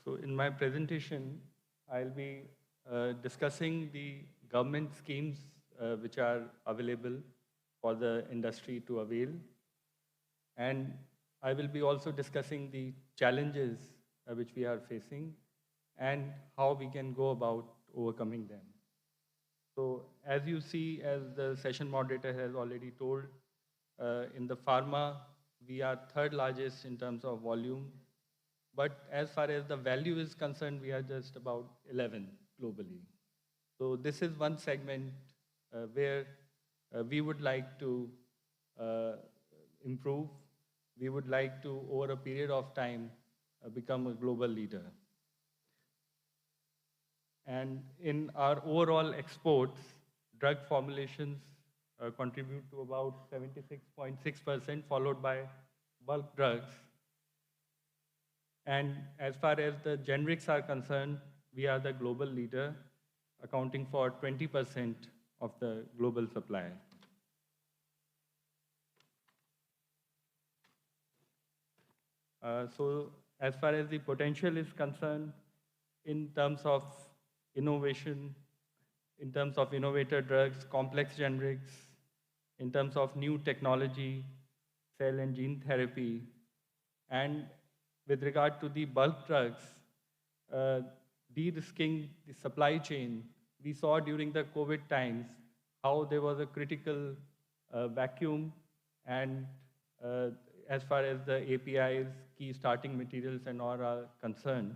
So in my presentation, I'll be discussing the government schemes which are available for the industry to avail. And I will be also discussing the challenges which we are facing and how we can go about overcoming them. So as you see, as the session moderator has already told, in the pharma, we are third largest in terms of volume. But as far as the value is concerned, we are just about 11 globally. So this is one segment where we would like to uh, improve. We would like to, over a period of time, become a global leader. And in our overall exports, drug formulations contribute to about 76.6%, followed by bulk drugs. And as far as the generics are concerned, we are the global leader, accounting for 20% of the global supply. So as far as the potential is concerned, in terms of innovation, in terms of innovator drugs, complex generics, in terms of new technology, cell and gene therapy, and with regard to the bulk drugs, uh, de-risking the supply chain, we saw during the COVID times how there was a critical vacuum and uh, as far as the APIs, key starting materials and all are concerned.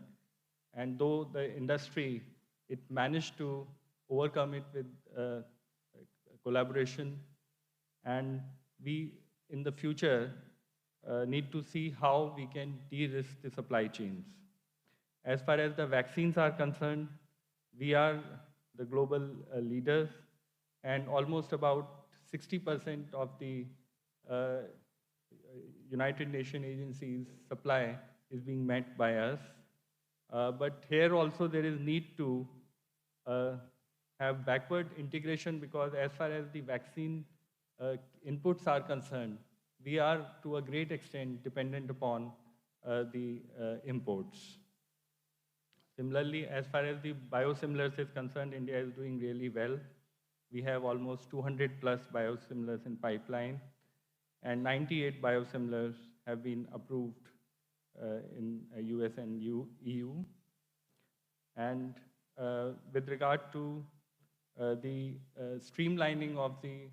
And though the industry, it managed to overcome it with collaboration, and we, in the future, need to see how we can de-risk the supply chains. As far as the vaccines are concerned, we are the global leaders, and almost about 60% of the uh, United Nations agencies' supply is being met by us. But here also there is need to uh, have backward integration, because as far as the vaccine inputs are concerned, we are to a great extent dependent upon the imports. Similarly, as far as the biosimilars is concerned, India is doing really well. We have almost 200 plus biosimilars in pipeline, and 98 biosimilars have been approved in US and EU. And with regard to the streamlining of the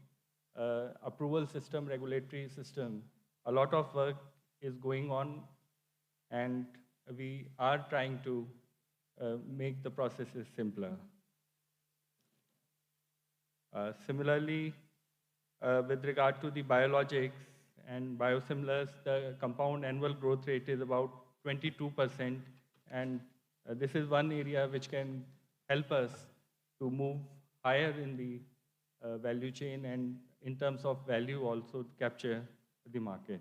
approval system, regulatory system, a lot of work is going on, and we are trying to make the processes simpler. Similarly, with regard to the biologics and biosimilars, the compound annual growth rate is about 22%, and this is one area which can help us to move higher in the value chain, and in terms of value also to capture the market.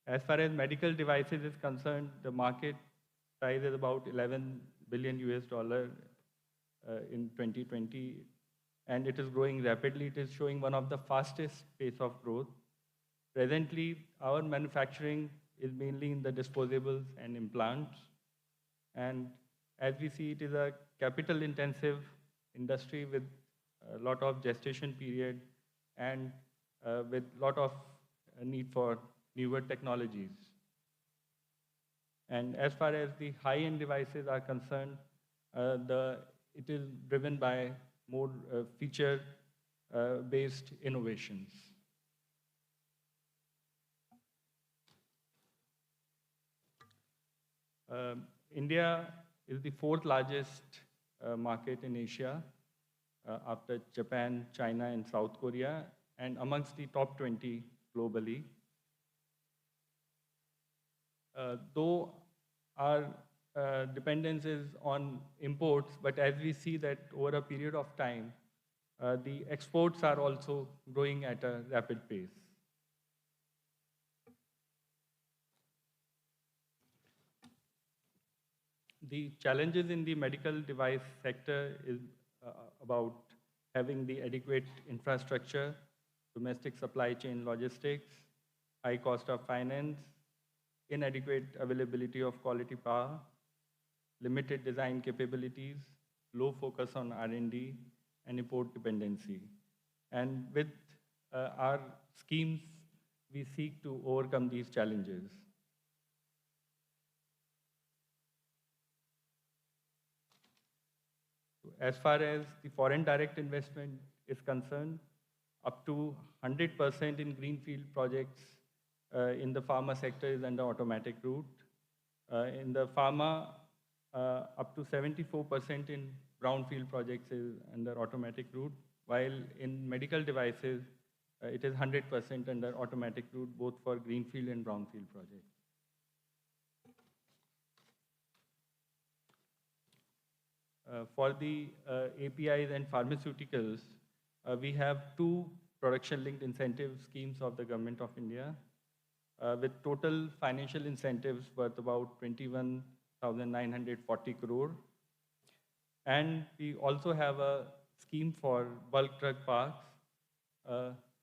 As far as medical devices is concerned, the market size is about 11 billion US dollar in 2020, and it is growing rapidly. It is showing one of the fastest pace of growth. Presently, our manufacturing is mainly in the disposables and implants, and as we see, it is a capital-intensive industry with a lot of gestation period and with a lot of need for newer technologies. And as far as the high-end devices are concerned, it is driven by more feature-based innovations. India is the fourth largest market in Asia after Japan, China, and South Korea, and amongst the top 20 globally. Though our dependence is on imports, but as we see that over a period of time, the exports are also growing at a rapid pace. The challenges in the medical device sector is about having the adequate infrastructure, domestic supply chain logistics, high cost of finance, inadequate availability of quality power, limited design capabilities, low focus on R&D, and import dependency. And with our schemes, we seek to overcome these challenges. As far as the foreign direct investment is concerned, up to 100% in greenfield projects in the pharma sector is under automatic route. In the pharma, up to 74% in brownfield projects is under automatic route, while in medical devices, it is 100% under automatic route, both for greenfield and brownfield projects. For the APIs and pharmaceuticals, we have two production-linked incentive schemes of the Government of India, with total financial incentives worth about 21,940 crore. And we also have a scheme for bulk drug parks,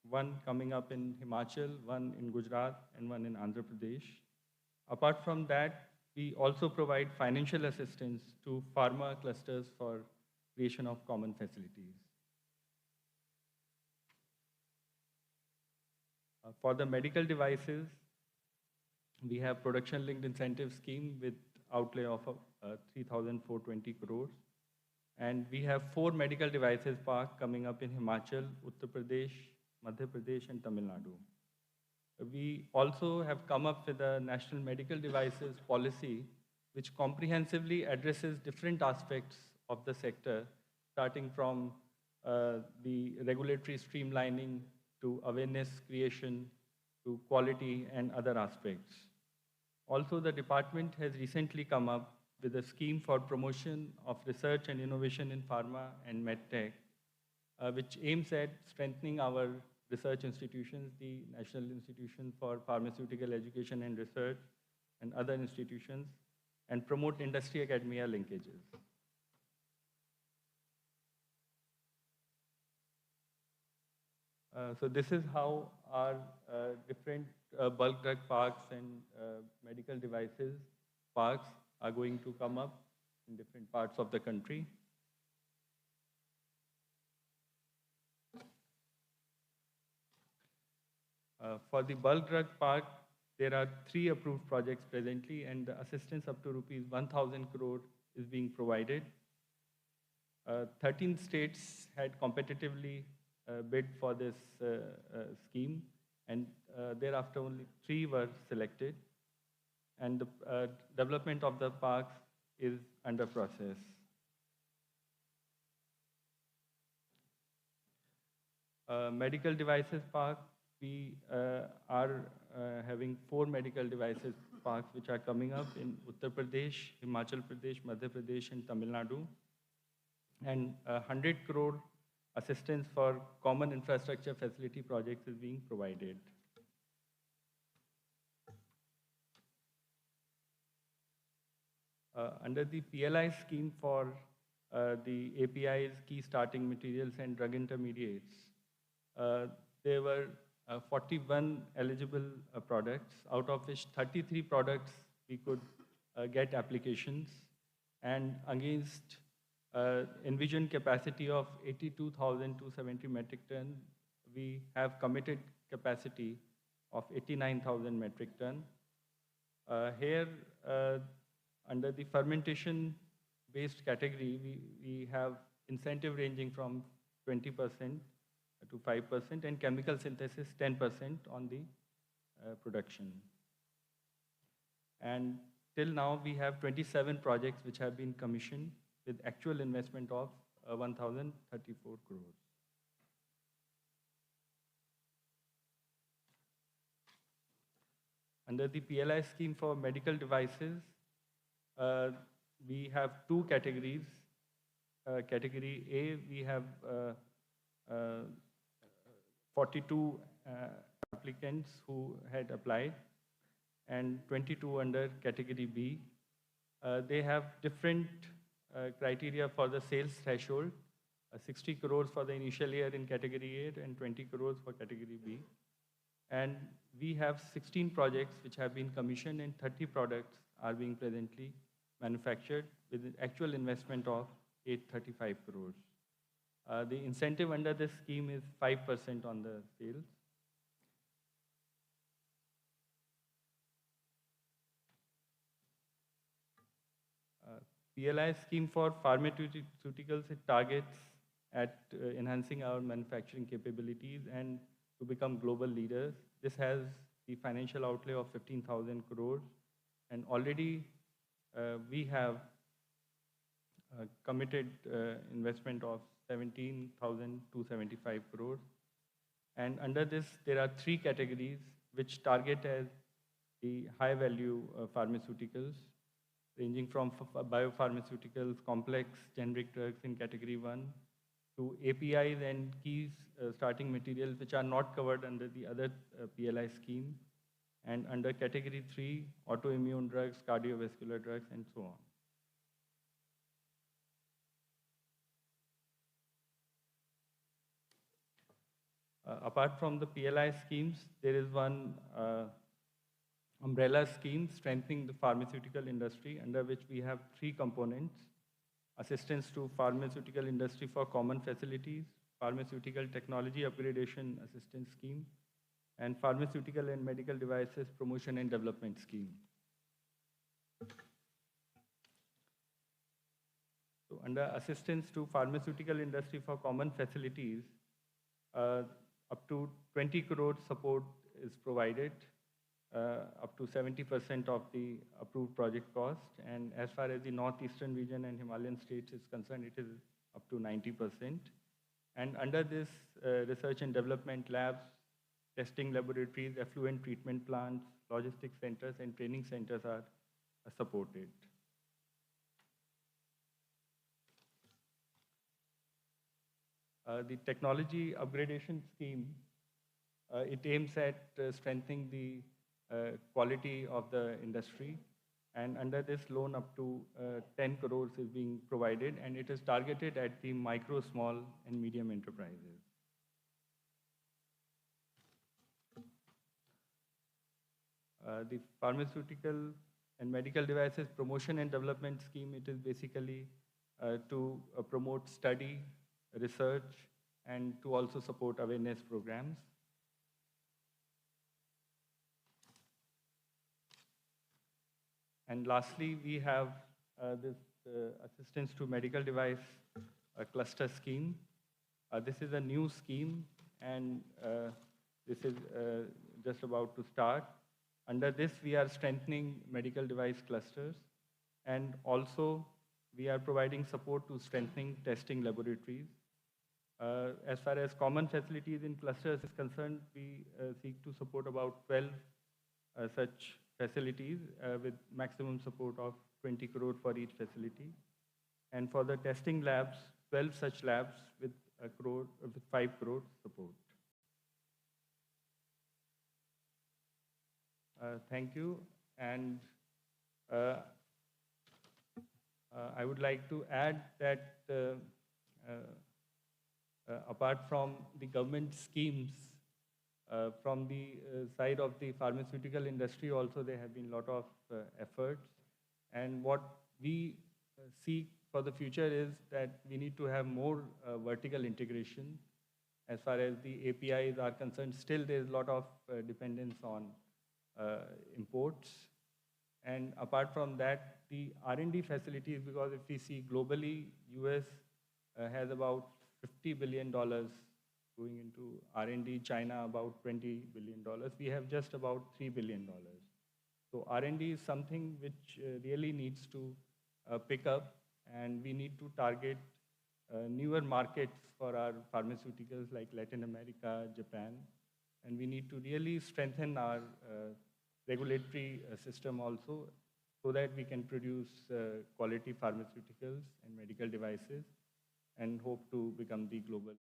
one coming up in Himachal, one in Gujarat, and one in Andhra Pradesh. Apart from that, we also provide financial assistance to pharma clusters for creation of common facilities. For the medical devices, we have production-linked incentive scheme with outlay of 3,420 crores. And we have 4 medical devices park coming up in Himachal, Uttar Pradesh, Madhya Pradesh, and Tamil Nadu. We also have come up with a national medical devices policy, which comprehensively addresses different aspects of the sector, starting from the regulatory streamlining to awareness creation to quality and other aspects. Also, the department has recently come up with a scheme for promotion of research and innovation in pharma and medtech, which aims at strengthening our research institutions, the National Institution for Pharmaceutical Education and Research, and other institutions, and promote industry-academia linkages. So this is how our different bulk drug parks and medical devices parks are going to come up in different parts of the country. For the bulk drug park, there are 3 approved projects presently, and the assistance up to rupees 1,000 crore is being provided. 13 states had competitively bid for this scheme, and thereafter only 3 were selected, and the development of the parks is under process. Medical devices park, we are having 4 medical devices parks which are coming up in Uttar Pradesh, Himachal Pradesh, Madhya Pradesh, and Tamil Nadu, and 100 crore assistance for common infrastructure facility projects is being provided. Under the PLI scheme for the APIs, key starting materials, and drug intermediates, there were 41 eligible products, out of which 33 products we could get applications, and against envisioned capacity of 82,270 metric ton, we have committed capacity of 89,000 metric ton. Here, under the fermentation-based category, we have incentive ranging from 20% to 5%, and chemical synthesis 10% on the production. And till now, we have 27 projects which have been commissioned with actual investment of 1,034 crores. Under the PLI scheme for medical devices, we have 2 categories. Category A, we have 42 applicants who had applied, and 22 under category B. They have different criteria for the sales threshold, 60 crores for the initial year in category A and 20 crores for category B. And we have 16 projects which have been commissioned and 30 products are being presently manufactured with an actual investment of 835 crores. The incentive under this scheme is 5% on the sales. PLI scheme for pharmaceuticals, it targets at enhancing our manufacturing capabilities and to become global leaders. This has the financial outlay of 15,000 crores, and already we have committed investment of 17,275 crores. And under this, there are three categories which target as the high value pharmaceuticals, ranging from biopharmaceuticals, complex generic drugs in category 1, to APIs and key starting materials which are not covered under the other PLI scheme, and under category 3, autoimmune drugs, cardiovascular drugs, and so on. Apart from the PLI schemes, there is one umbrella scheme strengthening the pharmaceutical industry, under which we have three components: assistance to pharmaceutical industry for common facilities, pharmaceutical technology upgradation assistance scheme, and pharmaceutical and medical devices promotion and development scheme. So under assistance to pharmaceutical industry for common facilities, up to 20 crore support is provided, up to 70% of the approved project cost. And as far as the northeastern region and Himalayan states is concerned, it is up to 90%. And under this, research and development labs, testing laboratories, effluent treatment plants, logistics centers, and training centers are supported. The technology upgradation scheme, it aims at strengthening the quality of the industry. And under this loan, up to 10 crores is being provided, and it is targeted at the micro, small, and medium enterprises. The pharmaceutical and medical devices promotion and development scheme, it is basically to promote study, research, and to also support awareness programs. And lastly, we have this assistance to medical device cluster scheme. This is a new scheme, and this is just about to start. Under this, we are strengthening medical device clusters, and also we are providing support to strengthening testing laboratories. As far as common facilities in clusters is concerned, we seek to support about 12 such facilities with maximum support of 20 crore for each facility. And for the testing labs, 12 such labs with 5 crore support. Thank you. And I would like to add that apart from the government schemes, from the side of the pharmaceutical industry also, there have been a lot of efforts. And what we seek for the future is that we need to have more vertical integration. As far as the APIs are concerned, still there is a lot of dependence on imports. And apart from that, the R&D facilities, because if we see globally, US has about $50 billion going into R&D, China about $20 billion. We have just about $3 billion. So R&D is something which really needs to pick up, and we need to target newer markets for our pharmaceuticals like Latin America, Japan, and we need to really strengthen our regulatory system also, so that we can produce quality pharmaceuticals and medical devices and hope to become the global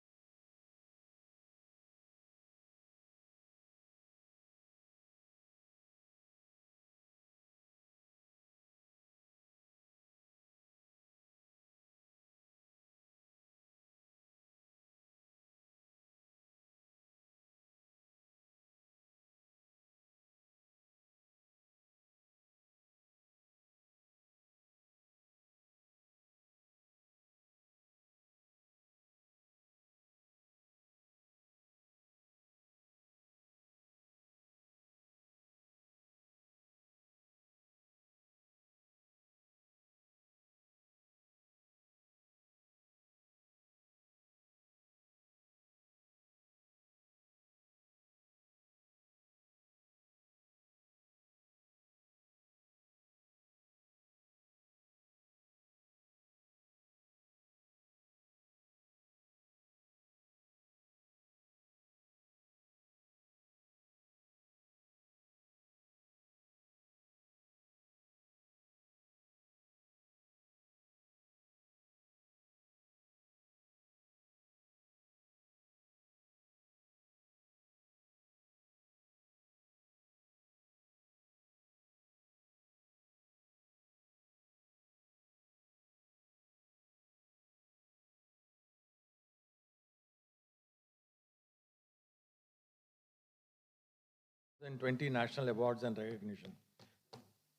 2020 national awards and recognition.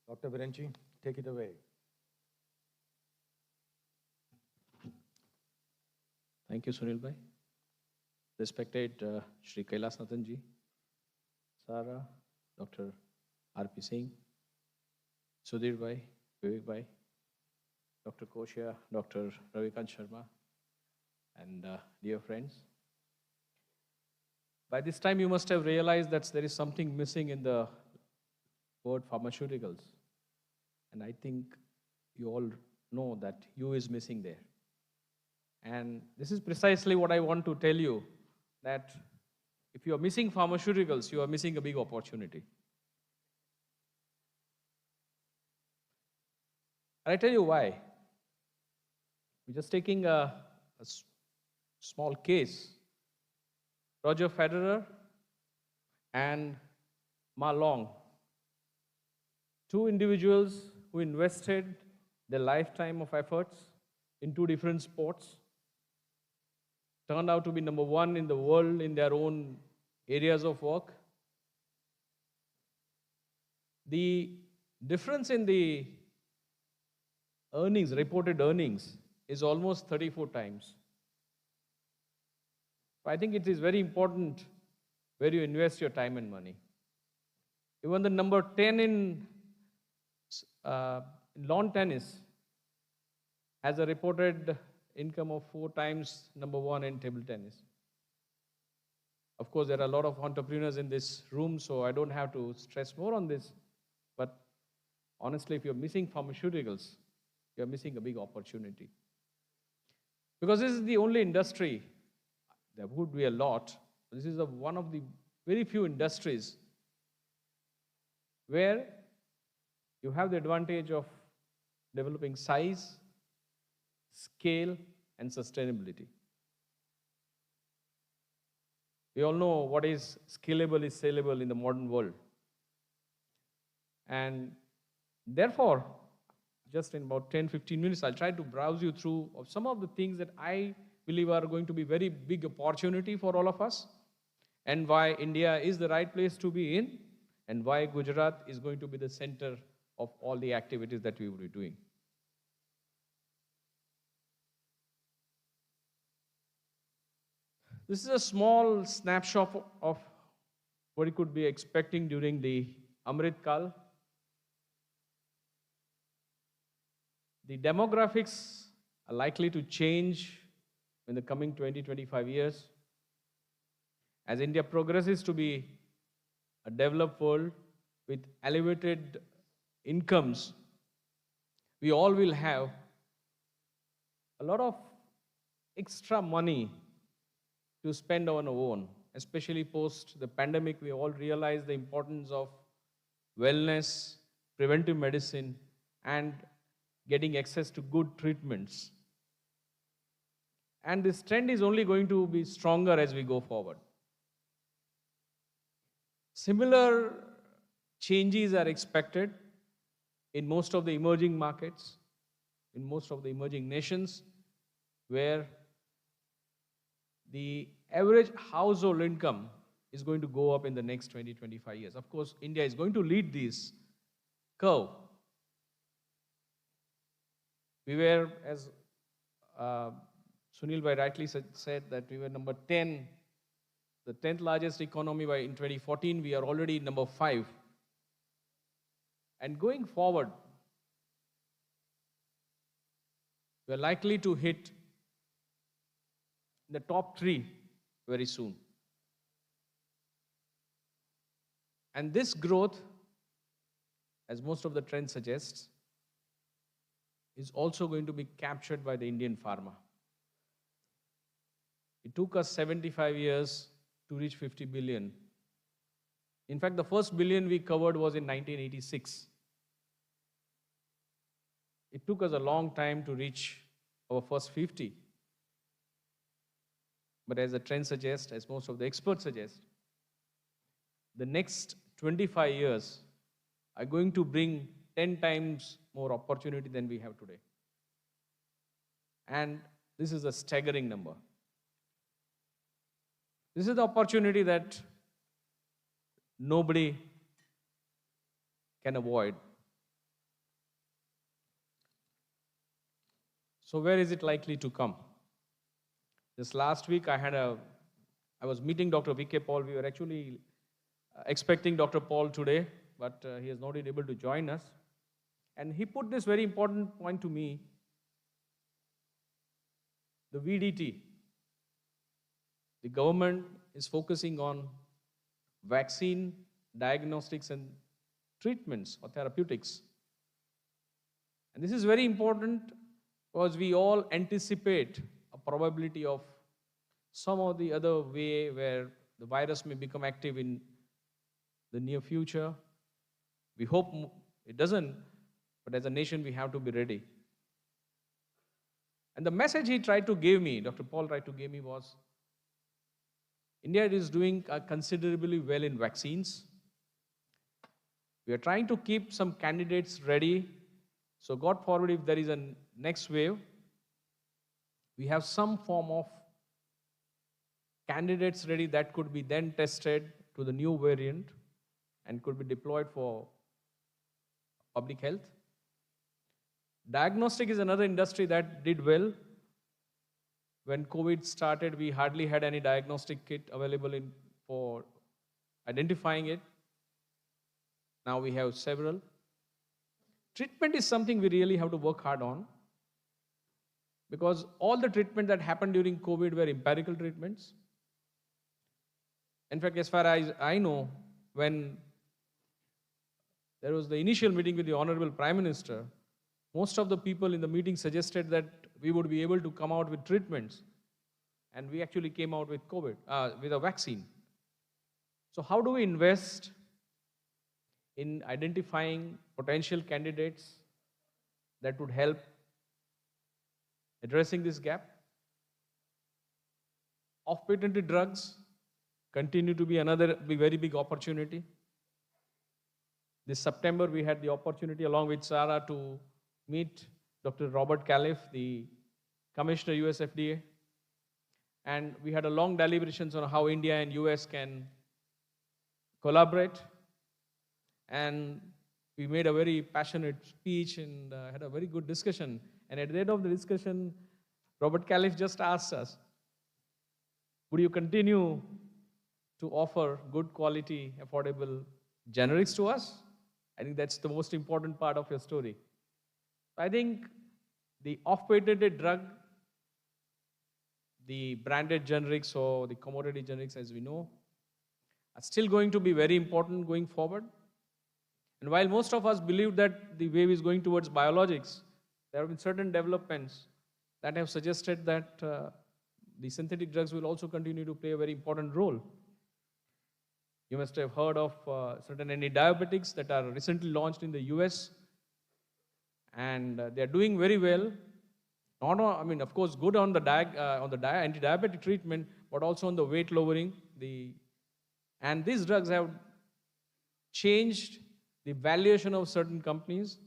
Dr. Virenchi, take it away. Thank you, Sunil Bhai. Respected Shri Kailas Nathan ji, Sara, Dr. R.P. Singh, Sudhir Bhai, Vivek Bhai, Dr. Koshia, Dr. Ravikant Sharma, and dear friends. By this time, you must have realized that there is something missing in the word pharmaceuticals. And I think you all know that U is missing there. And this is precisely what I want to tell you, that if you are missing pharmaceuticals, you are missing a big opportunity. And I tell you why. We're just taking a small case. Roger Federer and Ma Long, two individuals who invested their lifetime of efforts in two different sports, turned out to be number one in the world in their own areas of work. The difference in the earnings, reported earnings, is almost 34 times. I think it is very important where you invest your time and money. Even the number 10 in lawn tennis has a reported income of 4 times number 1 in table tennis. Of course, there are a lot of entrepreneurs in this room, so I don't have to stress more on this. But honestly, if you're missing pharmaceuticals, you're missing a big opportunity. Because this is the only industry, there would be a lot, this is one of the very few industries where you have the advantage of developing size, scale, and sustainability. We all know what is scalable is saleable in the modern world. And therefore, just in about 10-15 minutes, I'll try to browse you through some of the things that I believe are going to be very big opportunity for all of us, and why India is the right place to be in, and why Gujarat is going to be the center of all the activities that we will be doing. This is a small snapshot of what you could be expecting during the Amrit Kal. The demographics are likely to change in the coming 20-25 years. As India progresses to be a developed world with elevated incomes, we all will have a lot of extra money to spend on our own, especially post the pandemic. We all realize the importance of wellness, preventive medicine, and getting access to good treatments. And this trend is only going to be stronger as we go forward. Similar changes are expected in most of the emerging markets, in most of the emerging nations, where the average household income is going to go up in the next 20-25 years. Of course, India is going to lead this curve. We were, as Sunil Bhai rightly said, that we were number 10, the 10th largest economy in 2014. We are already number 5. And going forward, we are likely to hit the top 3 very soon. And this growth, as most of the trends suggest, is also going to be captured by the Indian pharma. It took us 75 years to reach 50 billion. In fact, the first billion we covered was in 1986. It took us a long time to reach our first 50. But as the trend suggests, as most of the experts suggest, the next 25 years are going to bring 10 times more opportunity than we have today. And this is a staggering number. This is the opportunity that nobody can avoid. So where is it likely to come? This last week I was meeting Dr. V.K. Paul. We were actually expecting Dr. Paul today, but he has not been able to join us. And he put this very important point to me. The VDT, the government is focusing on vaccine, diagnostics, and treatments or therapeutics. And this is very important because we all anticipate a probability of some or the other way where the virus may become active in the near future. We hope it doesn't, but as a nation, we have to be ready. And the message he tried to give me, Dr. Paul tried to give me, was India is doing considerably well in vaccines. We are trying to keep some candidates ready. So God forbid if there is a next wave, we have some form of candidates ready that could be then tested to the new variant and could be deployed for public health. Diagnostic is another industry that did well. When COVID started, we hardly had any diagnostic kit available for identifying it. Now we have several. Treatment is something we really have to work hard on because all the treatment that happened during COVID were empirical treatments. In fact, as far as I know, when there was the initial meeting with the Honorable Prime Minister, most of the people in the meeting suggested that we would be able to come out with treatments. And we actually came out with COVID, with a vaccine. So how do we invest in identifying potential candidates that would help addressing this gap? Off-patented drugs continue to be another very big opportunity. This September, we had the opportunity along with Sarah to meet Dr. Robert Califf, the Commissioner, US FDA. And we had a long deliberations on how India and US can collaborate. And we made a very passionate speech and had a very good discussion. And at the end of the discussion, Robert Califf just asked us, would you continue to offer good quality, affordable generics to us? I think that's the most important part of your story. I think the off-patented drug, the branded generics or the commodity generics, as we know, are still going to be very important going forward. And while most of us believe that the wave is going towards biologics, there have been certain developments that have suggested that the synthetic drugs will also continue to play a very important role. You must have heard of certain anti-diabetics that are recently launched in the US. And they are doing very well. Of course, good on the anti-diabetic treatment, but also on the weight lowering. And these drugs have changed the valuation of certain companies.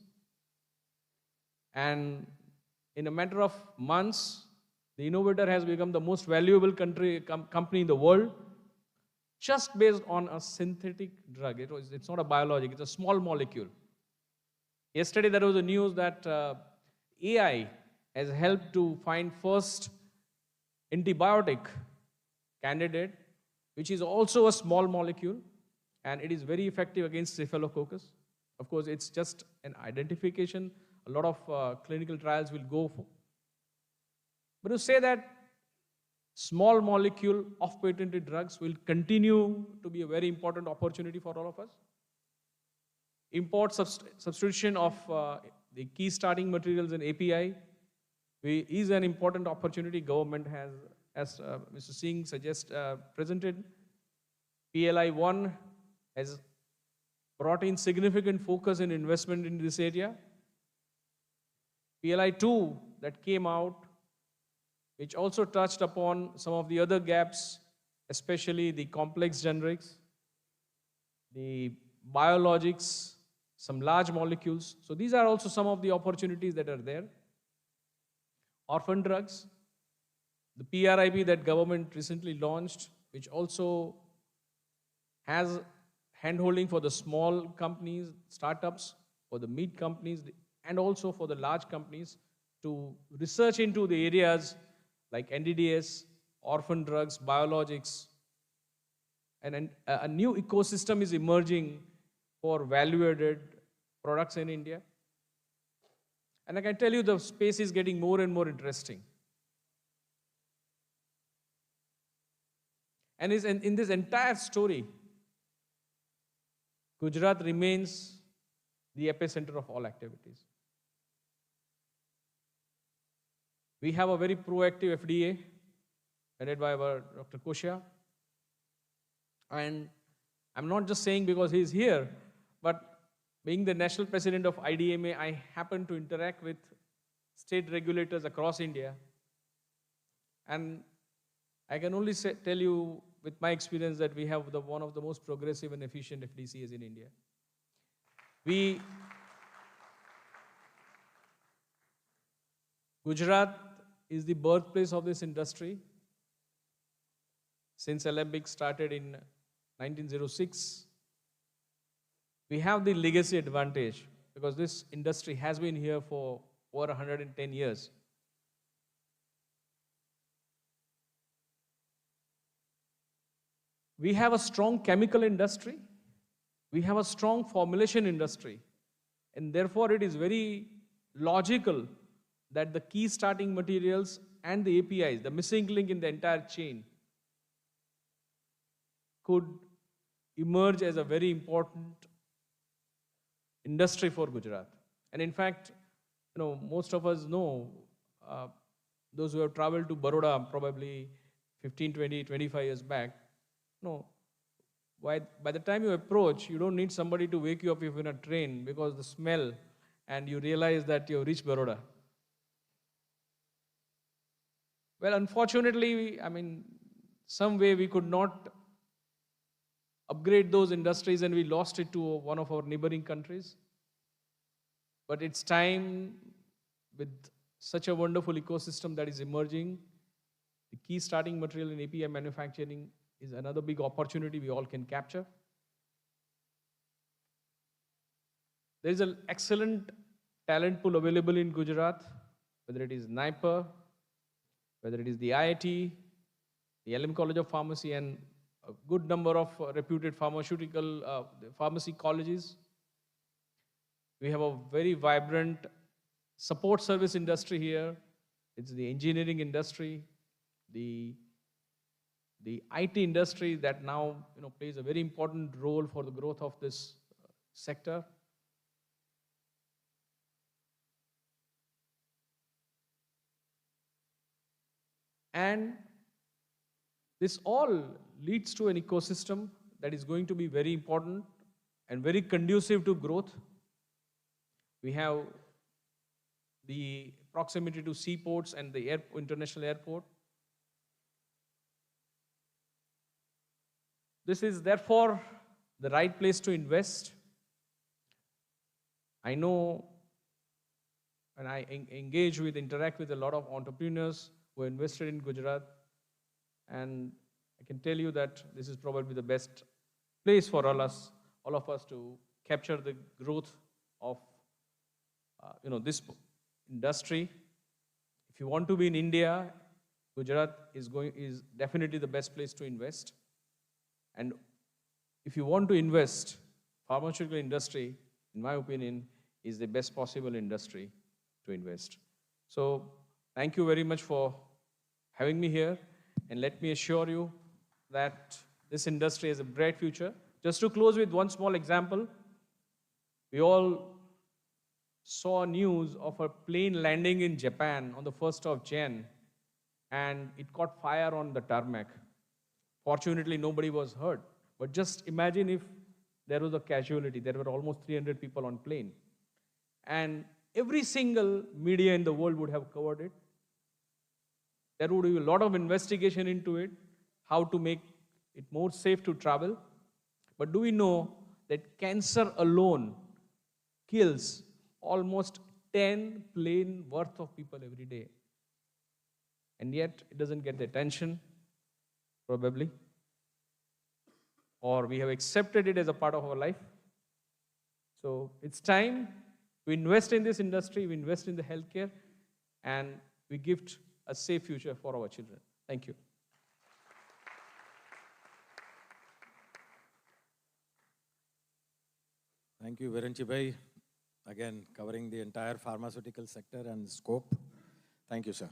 And in a matter of months, the innovator has become the most valuable company in the world, just based on a synthetic drug. It's not a biologic, it's a small molecule. Yesterday, there was a news that AI has helped to find first antibiotic candidate, which is also a small molecule, and it is very effective against Staphylococcus. Of course, it's just an identification. A lot of clinical trials will go for. But to say that small molecule off-patented drugs will continue to be a very important opportunity for all of us. Import substitution of the key starting materials and API is an important opportunity. Government has, as Mr. Singh presented, PLI 1 has brought in significant focus and investment in this area. PLI 2 that came out, which also touched upon some of the other gaps, especially the complex generics, the biologics, some large molecules. So these are also some of the opportunities that are there. Orphan drugs, the PRIP that government recently launched, which also has handholding for the small companies, startups, for the mid companies, and also for the large companies to research into the areas like NDDS, orphan drugs, biologics, and a new ecosystem is emerging for value-added products in India. And I can tell you the space is getting more and more interesting. And in this entire story, Gujarat remains the epicenter of all activities. We have a very proactive FDA, headed by our Dr. Koshia. And I'm not just saying because he's here, but being the national president of IDMA, I happen to interact with state regulators across India. And I can only tell you with my experience that we have one of the most progressive and efficient FDCs in India. Gujarat is the birthplace of this industry. Since Alembic started in 1906, we have the legacy advantage because this industry has been here for over 110 years. We have a strong chemical industry. We have a strong formulation industry. And therefore, it is very logical that the key starting materials and the APIs, the missing link in the entire chain, could emerge as a very important industry for Gujarat. And in fact, most of us know, those who have traveled to Baroda probably 15, 20, 25 years back, by the time you approach, you don't need somebody to wake you up if you're in a train because the smell, and you realize that you've reached Baroda. Well, unfortunately, some way we could not upgrade those industries and we lost it to one of our neighboring countries. But it's time, with such a wonderful ecosystem that is emerging, the key starting material in API manufacturing is another big opportunity we all can capture. There is an excellent talent pool available in Gujarat, whether it is NIPER, whether it is the IIT, the LM College of Pharmacy, and a good number of reputed pharmacy colleges. We have a very vibrant support service industry here. It's the engineering industry, the IT industry that now plays a very important role for the growth of this sector. And this all leads to an ecosystem that is going to be very important and very conducive to growth. We have the proximity to seaports and the international airport. This is therefore the right place to invest. I know, and I interact with a lot of entrepreneurs who are invested in Gujarat, and I can tell you that this is probably the best place for all of us to capture the growth of this industry. If you want to be in India, Gujarat is definitely the best place to invest. And if you want to invest, pharmaceutical industry, in my opinion, is the best possible industry to invest. So thank you very much for having me here. And let me assure you that this industry has a bright future. Just to close with one small example, we all saw news of a plane landing in Japan on the 1st of Jan, and it caught fire on the tarmac. Fortunately, nobody was hurt. But just imagine if there was a casualty. There were almost 300 people on plane. And every single media in the world would have covered it. There would be a lot of investigation into it, how to make it more safe to travel. But do we know that cancer alone kills almost 10 plane worth of people every day? And yet, it doesn't get the attention, probably. or we have accepted it as a part of our life. So it's time we invest in this industry, we invest in the healthcare, and we gift a safe future for our children. Thank you. Thank you, Virenchi Bhai. Again, covering the entire pharmaceutical sector and scope. Thank you, sir.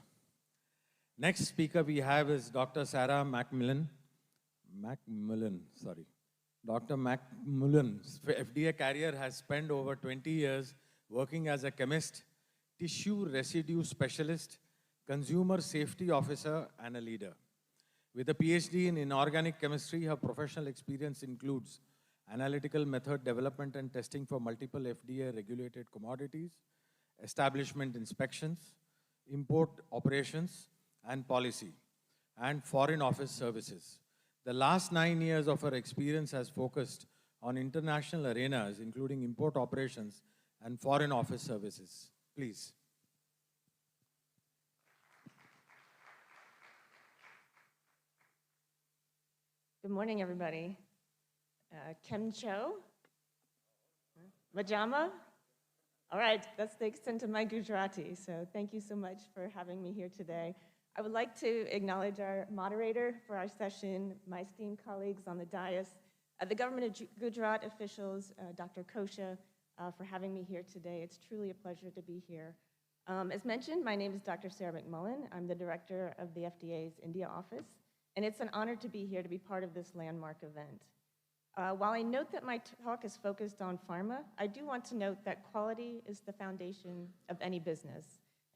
Next speaker we have is Dr. Sarah McMillan. Dr. McMillan's FDA career has spent over 20 years working as a chemist, tissue residue specialist, consumer safety officer, and a leader. With a PhD in inorganic chemistry, her professional experience includes analytical method development and testing for multiple FDA-regulated commodities, establishment inspections, import operations and policy, and foreign office services. The last 9 years of her experience has focused on international arenas, including import operations and foreign office services. Please. Good morning, everybody. Kem Cho? Majama? All right, that's the extent of my Gujarati, so thank you so much for having me here today. I would like to acknowledge our moderator for our session, my esteemed colleagues on the dais, the government of Gujarat officials, Dr. Kosha, for having me here today. It's truly a pleasure to be here. As mentioned, my name is Dr. Sarah McMillan. I'm the director of the FDA's India office, and it's an honor to be here to be part of this landmark event. While I note that my talk is focused on pharma, I do want to note that quality is the foundation of any business.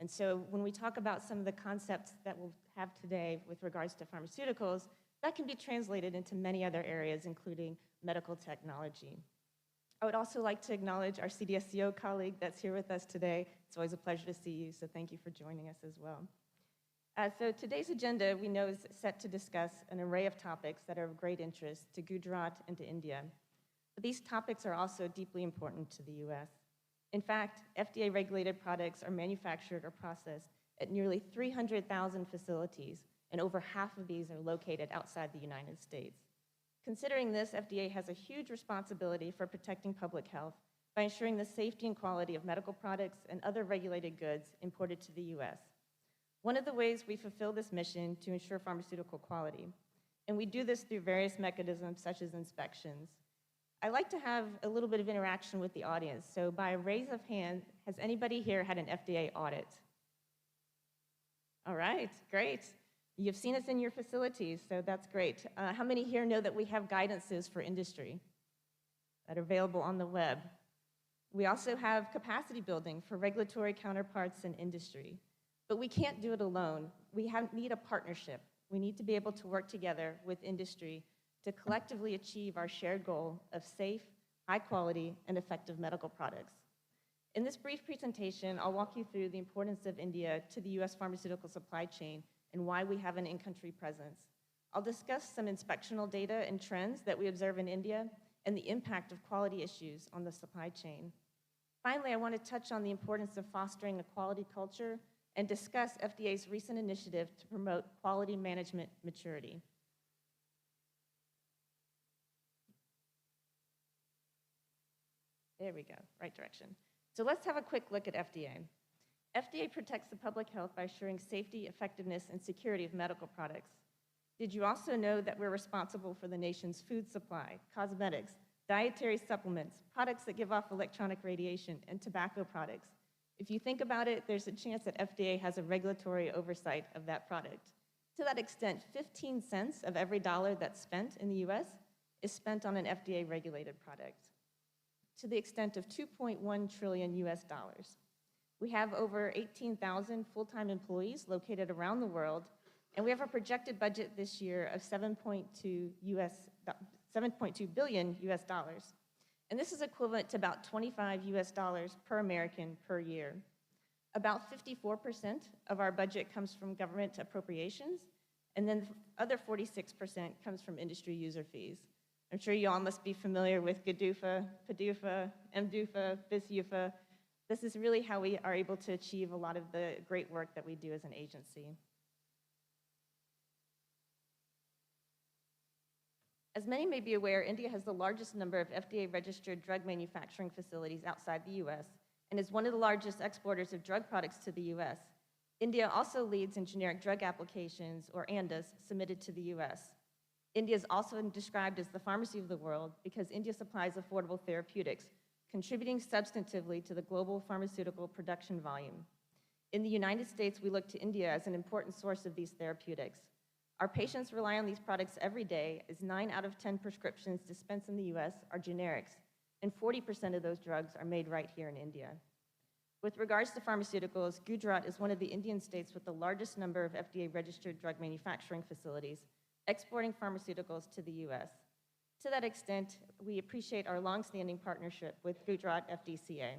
And so when we talk about some of the concepts that we'll have today with regards to pharmaceuticals, that can be translated into many other areas, including medical technology. I would also like to acknowledge our CDSCO colleague that's here with us today. It's always a pleasure to see you, so thank you for joining us as well. So today's agenda, we know, is set to discuss an array of topics that are of great interest to Gujarat and to India. But these topics are also deeply important to the US. In fact, FDA-regulated products are manufactured or processed at nearly 300,000 facilities, and over half of these are located outside the United States. Considering this, FDA has a huge responsibility for protecting public health by ensuring the safety and quality of medical products and other regulated goods imported to the US. One of the ways we fulfill this mission to ensure pharmaceutical quality, and we do this through various mechanisms such as inspections. I like to have a little bit of interaction with the audience, so by a raise of hand, has anybody here had an FDA audit? All right, great. You've seen us in your facilities, so that's great. How many here know that we have guidances for industry that are available on the web? We also have capacity building for regulatory counterparts in industry. But we can't do it alone. We need a partnership. We need to be able to work together with industry to collectively achieve our shared goal of safe, high quality, and effective medical products. In this brief presentation, I'll walk you through the importance of India to the US pharmaceutical supply chain and why we have an in-country presence. I'll discuss some inspectional data and trends that we observe in India and the impact of quality issues on the supply chain. Finally, I want to touch on the importance of fostering a quality culture and discuss FDA's recent initiative to promote quality management maturity. There we go, right direction. So let's have a quick look at FDA. FDA protects the public health by assuring safety, effectiveness, and security of medical products. Did you also know that we're responsible for the nation's food supply, cosmetics, dietary supplements, products that give off electronic radiation, and tobacco products? If you think about it, there's a chance that FDA has a regulatory oversight of that product. To that extent, 15 cents of every dollar that's spent in the US is spent on an FDA-regulated product, to the extent of 2.1 trillion US dollars. We have over 18,000 full-time employees located around the world, and we have a projected budget this year of 7.2 billion US dollars. And this is equivalent to about 25 US dollars per American per year. About 54% of our budget comes from government appropriations, and then the other 46% comes from industry user fees. I'm sure you all must be familiar with GDUFA, PDUFA, MDUFA, BISUFA. This is really how we are able to achieve a lot of the great work that we do as an agency. As many may be aware, India has the largest number of FDA-registered drug manufacturing facilities outside the US and is one of the largest exporters of drug products to the US. India also leads in generic drug applications, or ANDAs, submitted to the US. India is also described as the pharmacy of the world because India supplies affordable therapeutics, contributing substantively to the global pharmaceutical production volume. In the United States, we look to India as an important source of these therapeutics. Our patients rely on these products every day, as 9 out of 10 prescriptions dispensed in the US are generics, and 40% of those drugs are made right here in India. With regards to pharmaceuticals, Gujarat is one of the Indian states with the largest number of FDA-registered drug manufacturing facilities, exporting pharmaceuticals to the US. To that extent, we appreciate our longstanding partnership with Gujarat FDCA.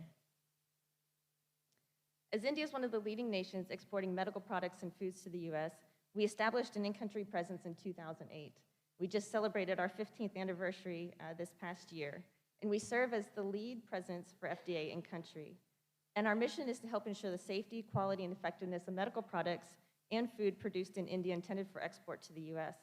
As India is one of the leading nations exporting medical products and foods to the US, we established an in-country presence in 2008. We just celebrated our 15th anniversary this past year, and we serve as the lead presence for FDA in country. And our mission is to help ensure the safety, quality, and effectiveness of medical products and food produced in India intended for export to the US.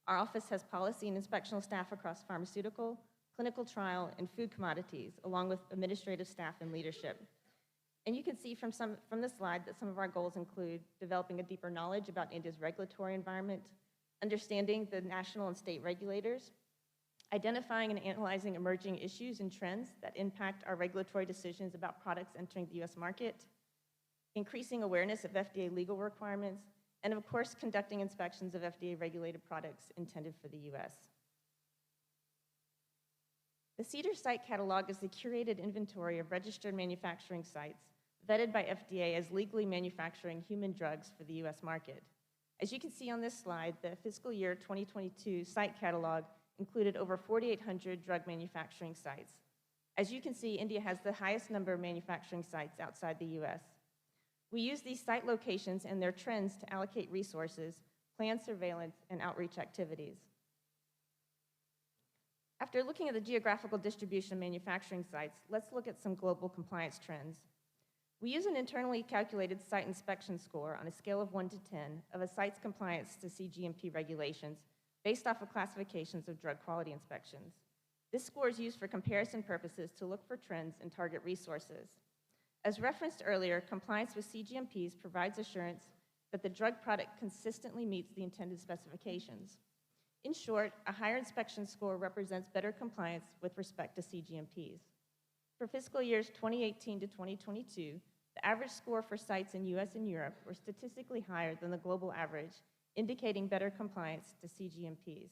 Our office has policy and inspectional staff across pharmaceutical, clinical trial, and food commodities, along with administrative staff and leadership. And you can see from this slide that some of our goals include developing a deeper knowledge about India's regulatory environment, understanding the national and state regulators, identifying and analyzing emerging issues and trends that impact our regulatory decisions about products entering the US market, increasing awareness of FDA legal requirements, and of course, conducting inspections of FDA-regulated products intended for the US. The CEDAR site catalog is the curated inventory of registered manufacturing sites vetted by FDA as legally manufacturing human drugs for the US market. As you can see on this slide, the fiscal year 2022 site catalog included over 4,800 drug manufacturing sites. As you can see, India has the highest number of manufacturing sites outside the US. We use these site locations and their trends to allocate resources, plan surveillance, and outreach activities. After looking at the geographical distribution of manufacturing sites, let's look at some global compliance trends. We use an internally calculated site inspection score on a scale of 1 to 10 of a site's compliance to CGMP regulations based off of classifications of drug quality inspections. This score is used for comparison purposes to look for trends and target resources. As referenced earlier, compliance with CGMPs provides assurance that the drug product consistently meets the intended specifications. In short, a higher inspection score represents better compliance with respect to CGMPs. For fiscal years 2018 to 2022, the average score for sites in US and Europe were statistically higher than the global average, indicating better compliance to CGMPs.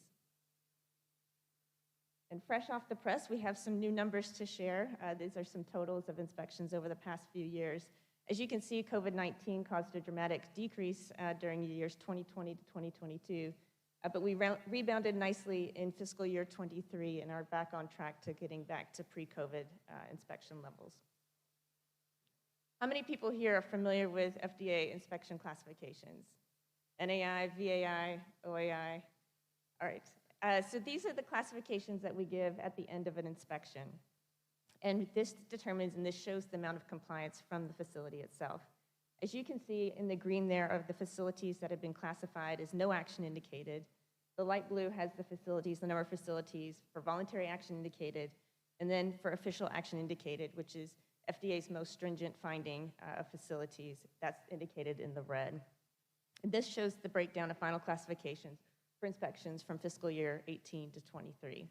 And fresh off the press, we have some new numbers to share. These are some totals of inspections over the past few years. As you can see, COVID-19 caused a dramatic decrease during the years 2020 to 2022, but we rebounded nicely in fiscal year 23 and are back on track to getting back to pre-COVID inspection levels. How many people here are familiar with FDA inspection classifications? NAI, VAI, OAI? All right. So these are the classifications that we give at the end of an inspection. And this determines and this shows the amount of compliance from the facility itself. As you can see in the green there of the facilities that have been classified as no action indicated, the light blue has the facilities, the number of facilities for voluntary action indicated, and then for official action indicated, which is FDA's most stringent finding of facilities, that's indicated in the red. And this shows the breakdown of final classifications for inspections from fiscal year 18 to 23. Right.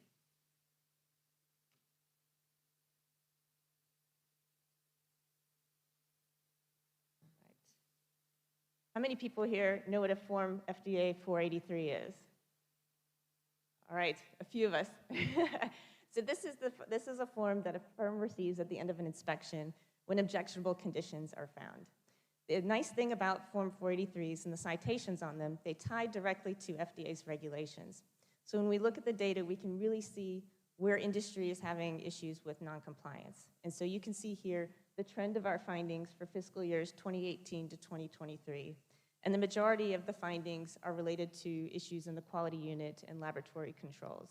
How many people here know what a Form FDA 483 is? All right, a few of us. So this is a form that a firm receives at the end of an inspection when objectionable conditions are found. The nice thing about Form 483s and the citations on them, they tie directly to FDA's regulations. So when we look at the data, we can really see where industry is having issues with noncompliance. And so you can see here the trend of our findings for fiscal years 2018 to 2023. And the majority of the findings are related to issues in the quality unit and laboratory controls.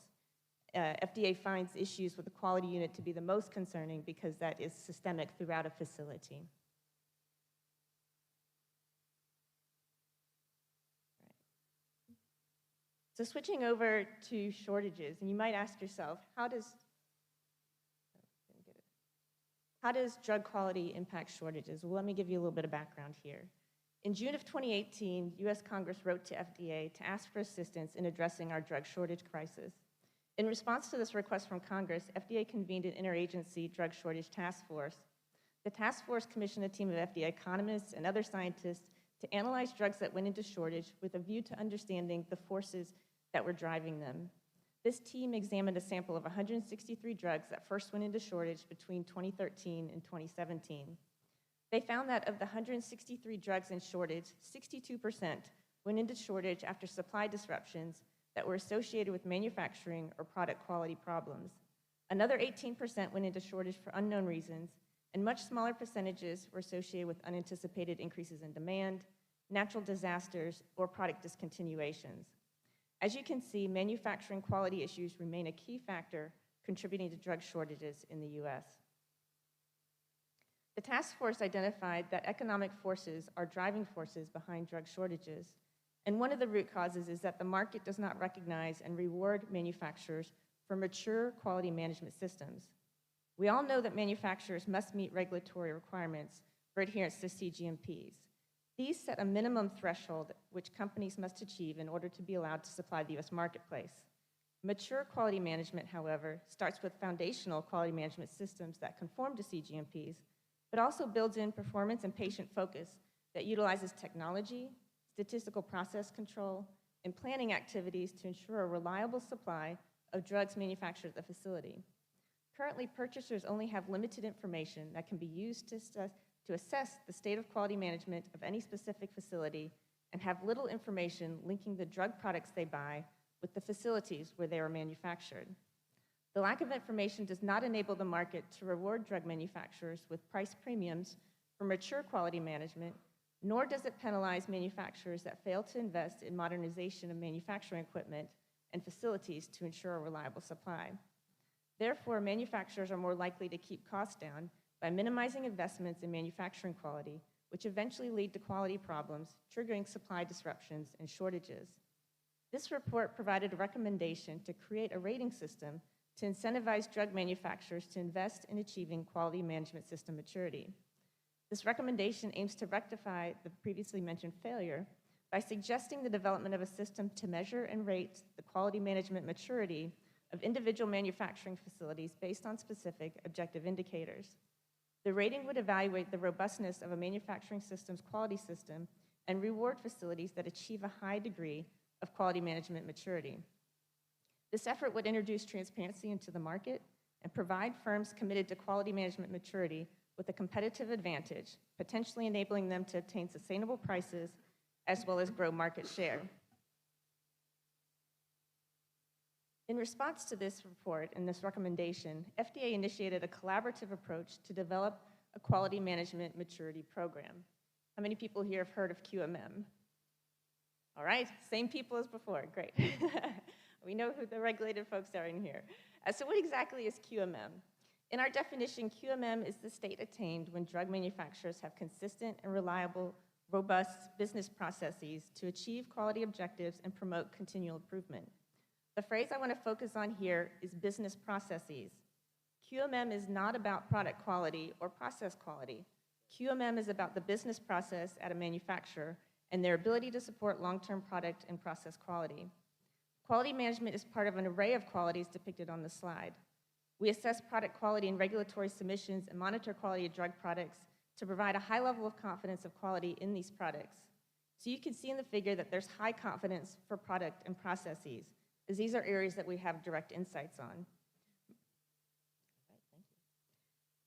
FDA finds issues with the quality unit to be the most concerning because that is systemic throughout a facility. So switching over to shortages, and you might ask yourself, how does drug quality impact shortages? Well, let me give you a little bit of background here. In June of 2018, US Congress wrote to FDA to ask for assistance in addressing our drug shortage crisis. In response to this request from Congress, FDA convened an interagency drug shortage task force. The task force commissioned a team of FDA economists and other scientists to analyze drugs that went into shortage with a view to understanding the forces that were driving them. This team examined a sample of 163 drugs that first went into shortage between 2013 and 2017. They found that of the 163 drugs in shortage, 62% went into shortage after supply disruptions that were associated with manufacturing or product quality problems. Another 18% went into shortage for unknown reasons, and much smaller percentages were associated with unanticipated increases in demand, natural disasters, or product discontinuations. As you can see, manufacturing quality issues remain a key factor contributing to drug shortages in the US. The task force identified that economic forces are driving forces behind drug shortages, and one of the root causes is that the market does not recognize and reward manufacturers for mature quality management systems. We all know that manufacturers must meet regulatory requirements for adherence to CGMPs. These set a minimum threshold which companies must achieve in order to be allowed to supply the US marketplace. Mature quality management, however, starts with foundational quality management systems that conform to CGMPs, but also builds in performance and patient focus that utilizes technology, statistical process control, and planning activities to ensure a reliable supply of drugs manufactured at the facility. Currently, purchasers only have limited information that can be used to assess the state of quality management of any specific facility and have little information linking the drug products they buy with the facilities where they are manufactured. The lack of information does not enable the market to reward drug manufacturers with price premiums for mature quality management, nor does it penalize manufacturers that fail to invest in modernization of manufacturing equipment and facilities to ensure a reliable supply. Therefore, manufacturers are more likely to keep costs down by minimizing investments in manufacturing quality, which eventually lead to quality problems, triggering supply disruptions and shortages. This report provided a recommendation to create a rating system to incentivize drug manufacturers to invest in achieving quality management system maturity. This recommendation aims to rectify the previously mentioned failure by suggesting the development of a system to measure and rate the quality management maturity of individual manufacturing facilities based on specific objective indicators. The rating would evaluate the robustness of a manufacturing system's quality system and reward facilities that achieve a high degree of quality management maturity. This effort would introduce transparency into the market and provide firms committed to quality management maturity with a competitive advantage, potentially enabling them to obtain sustainable prices as well as grow market share. In response to this report and this recommendation, FDA initiated a collaborative approach to develop a quality management maturity program. How many people here have heard of QMM? All right, same people as before, great. We know who the regulated folks are in here. So what exactly is QMM? In our definition, QMM is the state attained when drug manufacturers have consistent and reliable, robust business processes to achieve quality objectives and promote continual improvement. The phrase I want to focus on here is business processes. QMM is not about product quality or process quality. QMM is about the business process at a manufacturer and their ability to support long-term product and process quality. Quality management is part of an array of qualities depicted on the slide. We assess product quality in regulatory submissions and monitor quality of drug products to provide a high level of confidence of quality in these products. So you can see in the figure that there's high confidence for product and processes, as these are areas that we have direct insights on.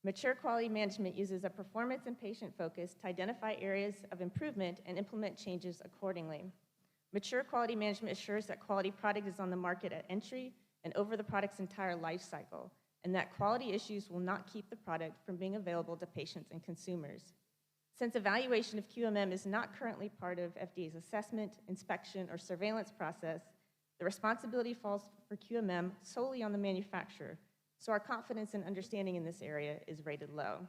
Mature quality management uses a performance and patient focus to identify areas of improvement and implement changes accordingly. Mature quality management assures that quality product is on the market at entry and over the product's entire life cycle, and that quality issues will not keep the product from being available to patients and consumers. Since evaluation of QMM is not currently part of FDA's assessment, inspection, or surveillance process, the responsibility falls for QMM solely on the manufacturer, so our confidence and understanding in this area is rated low.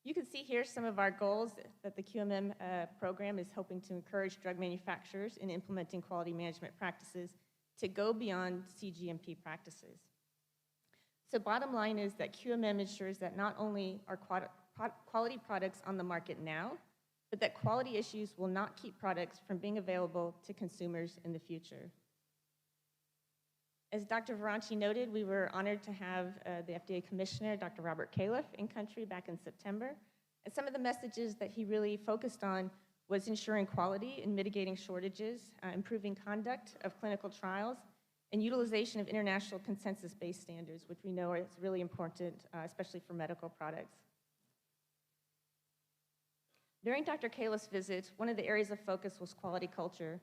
You can see here some of our goals that the QMM program is hoping to encourage drug manufacturers in implementing quality management practices to go beyond CGMP practices. So bottom line is that QMM ensures that not only are quality products on the market now, but that quality issues will not keep products from being available to consumers in the future. As Dr. Varanchi noted, we were honored to have the FDA Commissioner, Dr. Robert Califf, in country back in September. And some of the messages that he really focused on was ensuring quality and mitigating shortages, improving conduct of clinical trials, and utilization of international consensus-based standards, which we know is really important, especially for medical products. During Dr. Califf's visit, one of the areas of focus was quality culture.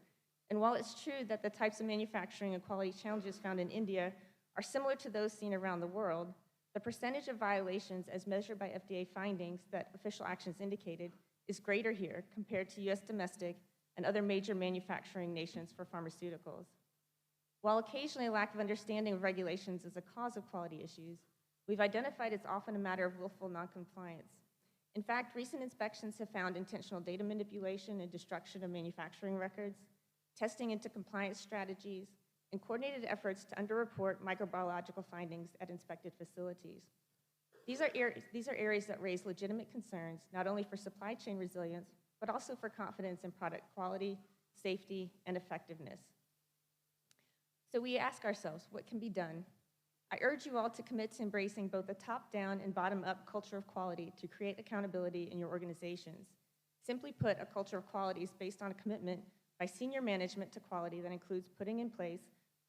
And while it's true that the types of manufacturing and quality challenges found in India are similar to those seen around the world, the percentage of violations as measured by FDA findings that official actions indicated is greater here compared to US domestic and other major manufacturing nations for pharmaceuticals. While occasionally a lack of understanding of regulations is a cause of quality issues, we've identified it's often a matter of willful noncompliance. In fact, recent inspections have found intentional data manipulation and destruction of manufacturing records, testing into compliance strategies, and coordinated efforts to underreport microbiological findings at inspected facilities. These are areas that raise legitimate concerns, not only for supply chain resilience, but also for confidence in product quality, safety, and effectiveness. So we ask ourselves, what can be done? I urge you all to commit to embracing both a top-down and bottom-up culture of quality to create accountability in your organizations. Simply put, a culture of quality is based on a commitment by senior management to quality that includes putting in place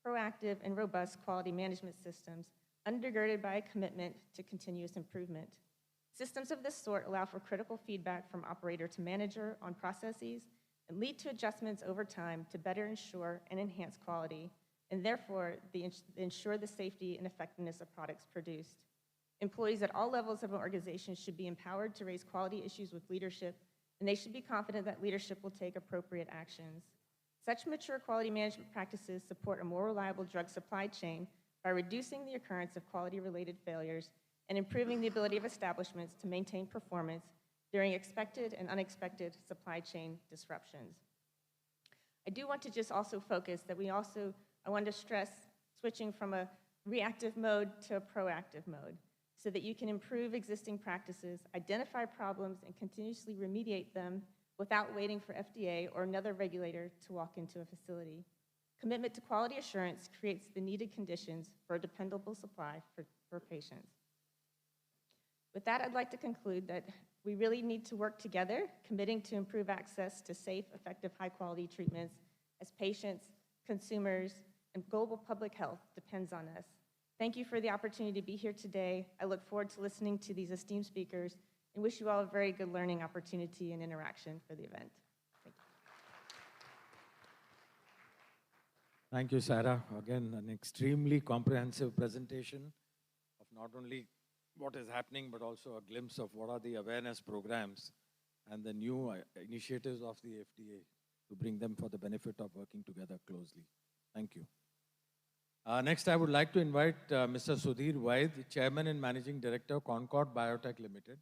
proactive and robust quality management systems undergirded by a commitment to continuous improvement. Systems of this sort allow for critical feedback from operator to manager on processes and lead to adjustments over time to better ensure and enhance quality, and therefore ensure the safety and effectiveness of products produced. Employees at all levels of an organization should be empowered to raise quality issues with leadership, and they should be confident that leadership will take appropriate actions. Such mature quality management practices support a more reliable drug supply chain by reducing the occurrence of quality-related failures and improving the ability of establishments to maintain performance during expected and unexpected supply chain disruptions. I do want to just also focus that I want to stress switching from a reactive mode to a proactive mode so that you can improve existing practices, identify problems, and continuously remediate them without waiting for FDA or another regulator to walk into a facility. Commitment to quality assurance creates the needed conditions for a dependable supply for patients. With that, I'd like to conclude that we really need to work together, committing to improve access to safe, effective, high-quality treatments as patients, consumers, and global public health depends on us. Thank you for the opportunity to be here today. I look forward to listening to these esteemed speakers and wish you all a very good learning opportunity and interaction for the event. Thank you. Thank you, Sarah. Again, an extremely comprehensive presentation of not only what is happening, but also a glimpse of what are the awareness programs and the new initiatives of the FDA to bring them for the benefit of working together closely. Thank you. Next, I would like to invite Mr. Sudhir Vaid, Chairman and Managing Director, Concord Biotech Limited.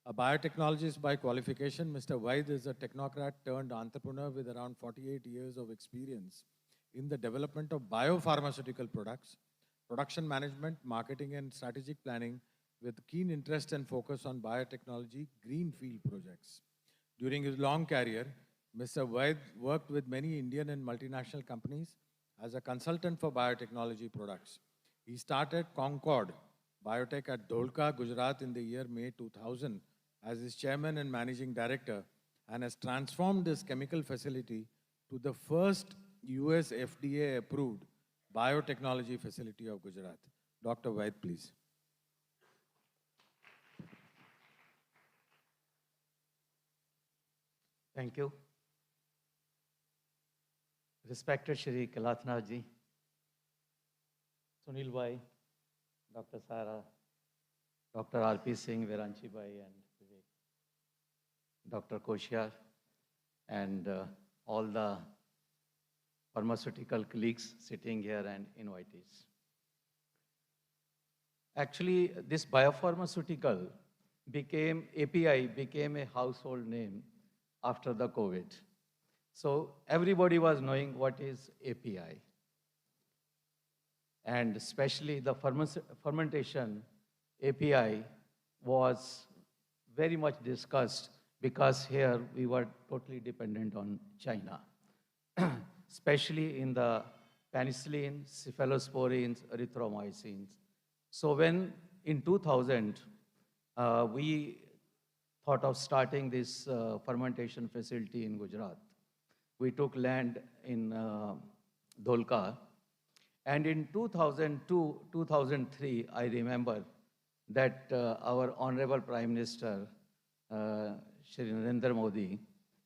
A biotechnologist by qualification, Mr. Vaid is a technocrat turned entrepreneur with around 48 years of experience in the development of biopharmaceutical products, production management, marketing, and strategic planning with keen interest and focus on biotechnology greenfield projects. During his long career, Mr. Vaid worked with many Indian and multinational companies as a consultant for biotechnology products. He started Concord Biotech at Dholka, Gujarat in the year May 2000 as his chairman and managing director and has transformed this chemical facility to the first US FDA approved biotechnology facility of Gujarat. Dr. Vaid, please. Thank you. Respected Shri Kalathnath ji, Sunil Bhai, Dr. Sarah, Dr. R.P. Singh, Varanchi Bhai, and Vivek, Dr. Koshiyar, and all the pharmaceutical colleagues sitting here and invitees. Actually, this biopharmaceutical API became a household name after the COVID. So everybody was knowing what is API. And especially the fermentation API was very much discussed because here we were totally dependent on China, especially in the penicillin, cephalosporins, erythromycins. So when in 2000, we thought of starting this fermentation facility in Gujarat. We took land in Dholka. And in 2002, 2003, I remember that our Honorable Prime Minister, Shri Narendra Modi,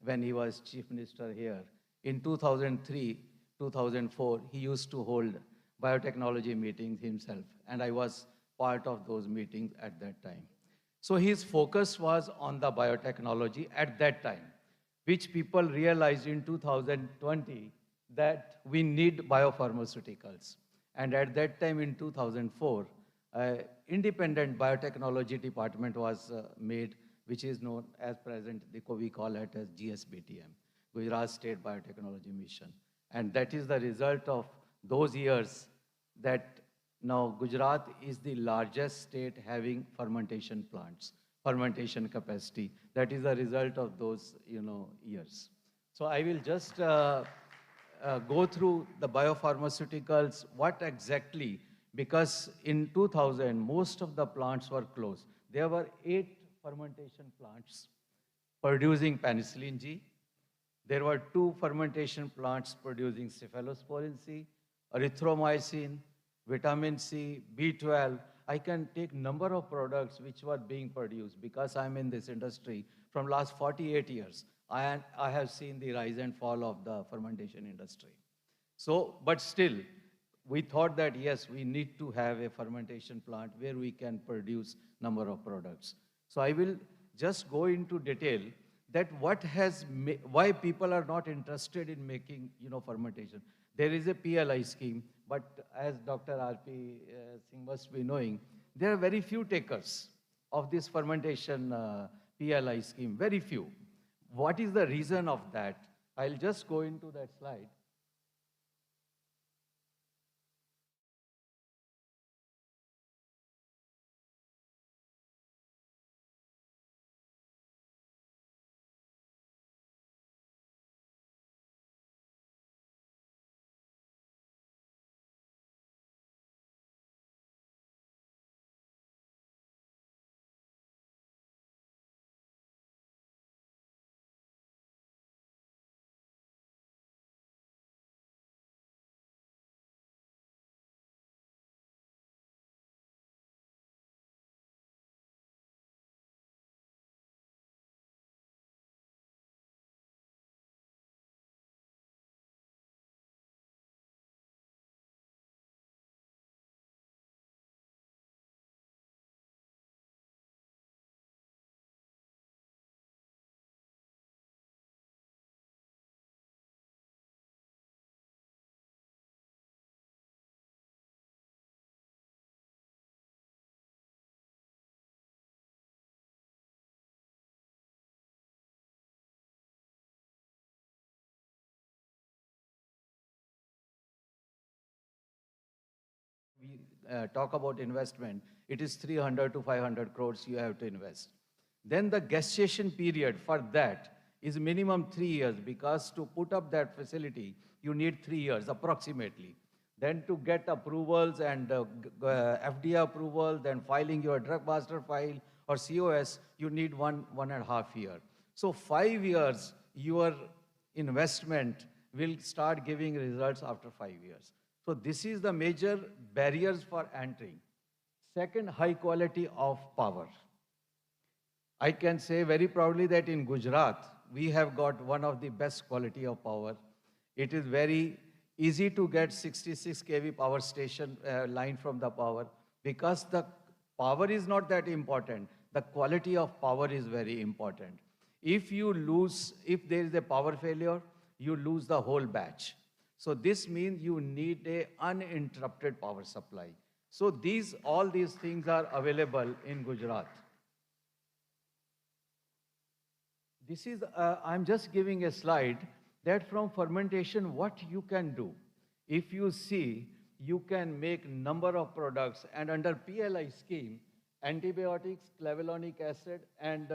when he was Chief Minister here, in 2003, 2004, he used to hold biotechnology meetings himself. And I was part of those meetings at that time. So his focus was on the biotechnology at that time, which people realized in 2020 that we need biopharmaceuticals. And at that time in 2004, independent biotechnology department was made, which is known as present, we call it as GSBTM, Gujarat State Biotechnology Mission. And that is the result of those years that now Gujarat is the largest state having fermentation plants, fermentation capacity. That is the result of those years. So I will just go through the biopharmaceuticals, what exactly, because in 2000, most of the plants were closed. There were 8 fermentation plants producing penicillin G. There were 2 fermentation plants producing cephalosporin C, erythromycin, vitamin C, B12. I can take number of products which were being produced because I'm in this industry from last 48 years. I have seen the rise and fall of the fermentation industry. So, but still, we thought that yes, we need to have a fermentation plant where we can produce number of products. So I will just go into detail that why people are not interested in making, fermentation. There is a PLI scheme, but as Dr. R.P. Singh must be knowing, there are very few takers of this fermentation PLI scheme, very few. What is the reason of that? I'll just go into that slide. We talk about investment, it is 300 to 500 crores you have to invest. Then the gestation period for that is minimum 3 years because to put up that facility, you need 3 years approximately. Then to get approvals and FDA approval, then filing your drug master file or COS, you need 1.5 year. So 5 years, your investment will start giving results after 5 years. So this is the major barriers for entering. Second, high quality of power. I can say very proudly that in Gujarat, we have got one of the best quality of power. It is very easy to get 66 kV power station line from the power because the power is not that important. The quality of power is very important. If there is a power failure, you lose the whole batch. So this means you need a uninterrupted power supply. So all these things are available in Gujarat. This is, I'm just giving a slide that from fermentation, what you can do. If you see, you can make number of products, and under PLI scheme, antibiotics, clavulanic acid, and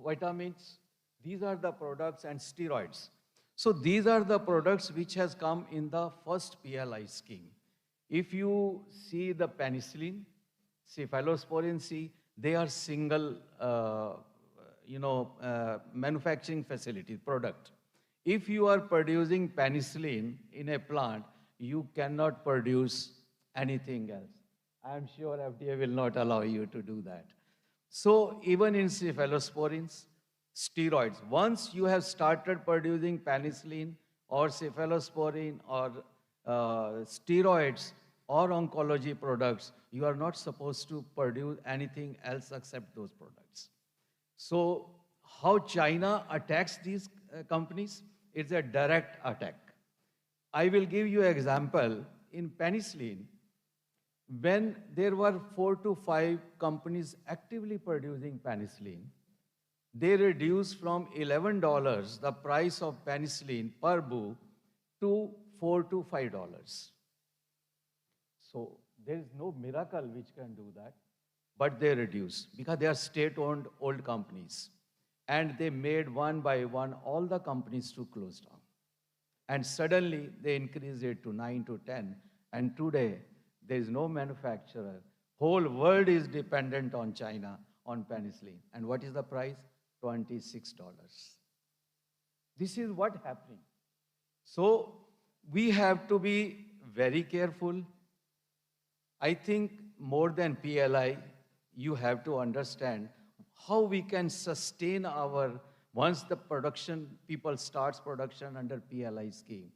vitamins, these are the products, and steroids. So these are the products which has come in the first PLI scheme. If you see the penicillin, cephalosporin C, they are single, manufacturing facility product. If you are producing penicillin in a plant, you cannot produce anything else. I am sure FDA will not allow you to do that. So even in cephalosporins, steroids, once you have started producing penicillin or cephalosporin or steroids or oncology products, you are not supposed to produce anything else except those products. So how China attacks these companies? It's a direct attack. I will give you an example. In penicillin, when there were 4 to 5 companies actively producing penicillin, they reduced from $11 the price of penicillin per book to $4 to $5. So there is no miracle which can do that, but they reduce because they are state-owned old companies. And they made one by one all the companies to close down. And suddenly they increased it to 9 to 10. And today there is no manufacturer. Whole world is dependent on China on penicillin. And what is the price? $26. This is what happening. So we have to be very careful. I think more than PLI, you have to understand how we can sustain our, once the production, people starts production under PLI scheme.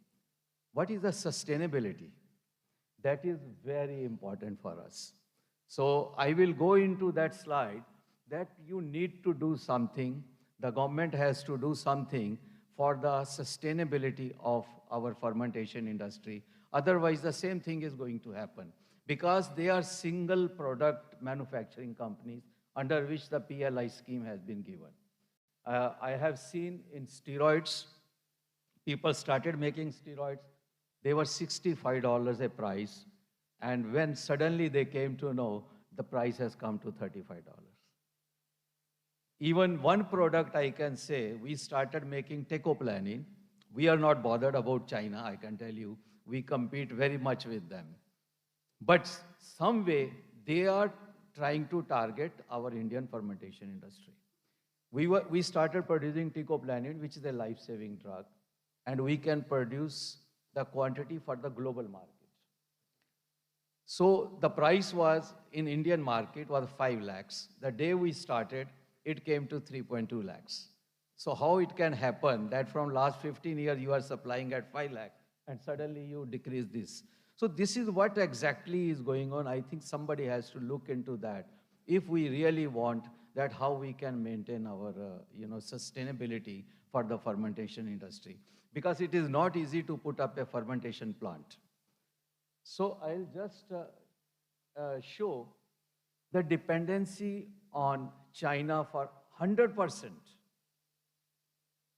What is the sustainability? That is very important for us. So I will go into that slide that you need to do something. The government has to do something for the sustainability of our fermentation industry. Otherwise, the same thing is going to happen because they are single product manufacturing companies under which the PLI scheme has been given. I have seen in steroids, people started making steroids. They were $65 a price. And when suddenly they came to know, the price has come to $35. Even one product I can say, we started making teicoplanin. We are not bothered about China, I can tell you. We compete very much with them. But some way, they are trying to target our Indian fermentation industry. We started producing teicoplanin, which is a life-saving drug, and we can produce the quantity for the global market. So the price was, in Indian market, was 5 lakhs. The day we started, it came to 3.2 lakhs. So how it can happen that from last 15 years you are supplying at 5 lakh and suddenly you decrease this? So this is what exactly is going on. I think somebody has to look into that if we really want that, how we can maintain our sustainability for the fermentation industry. Because it is not easy to put up a fermentation plant. So I'll just show the dependency on China for 100%.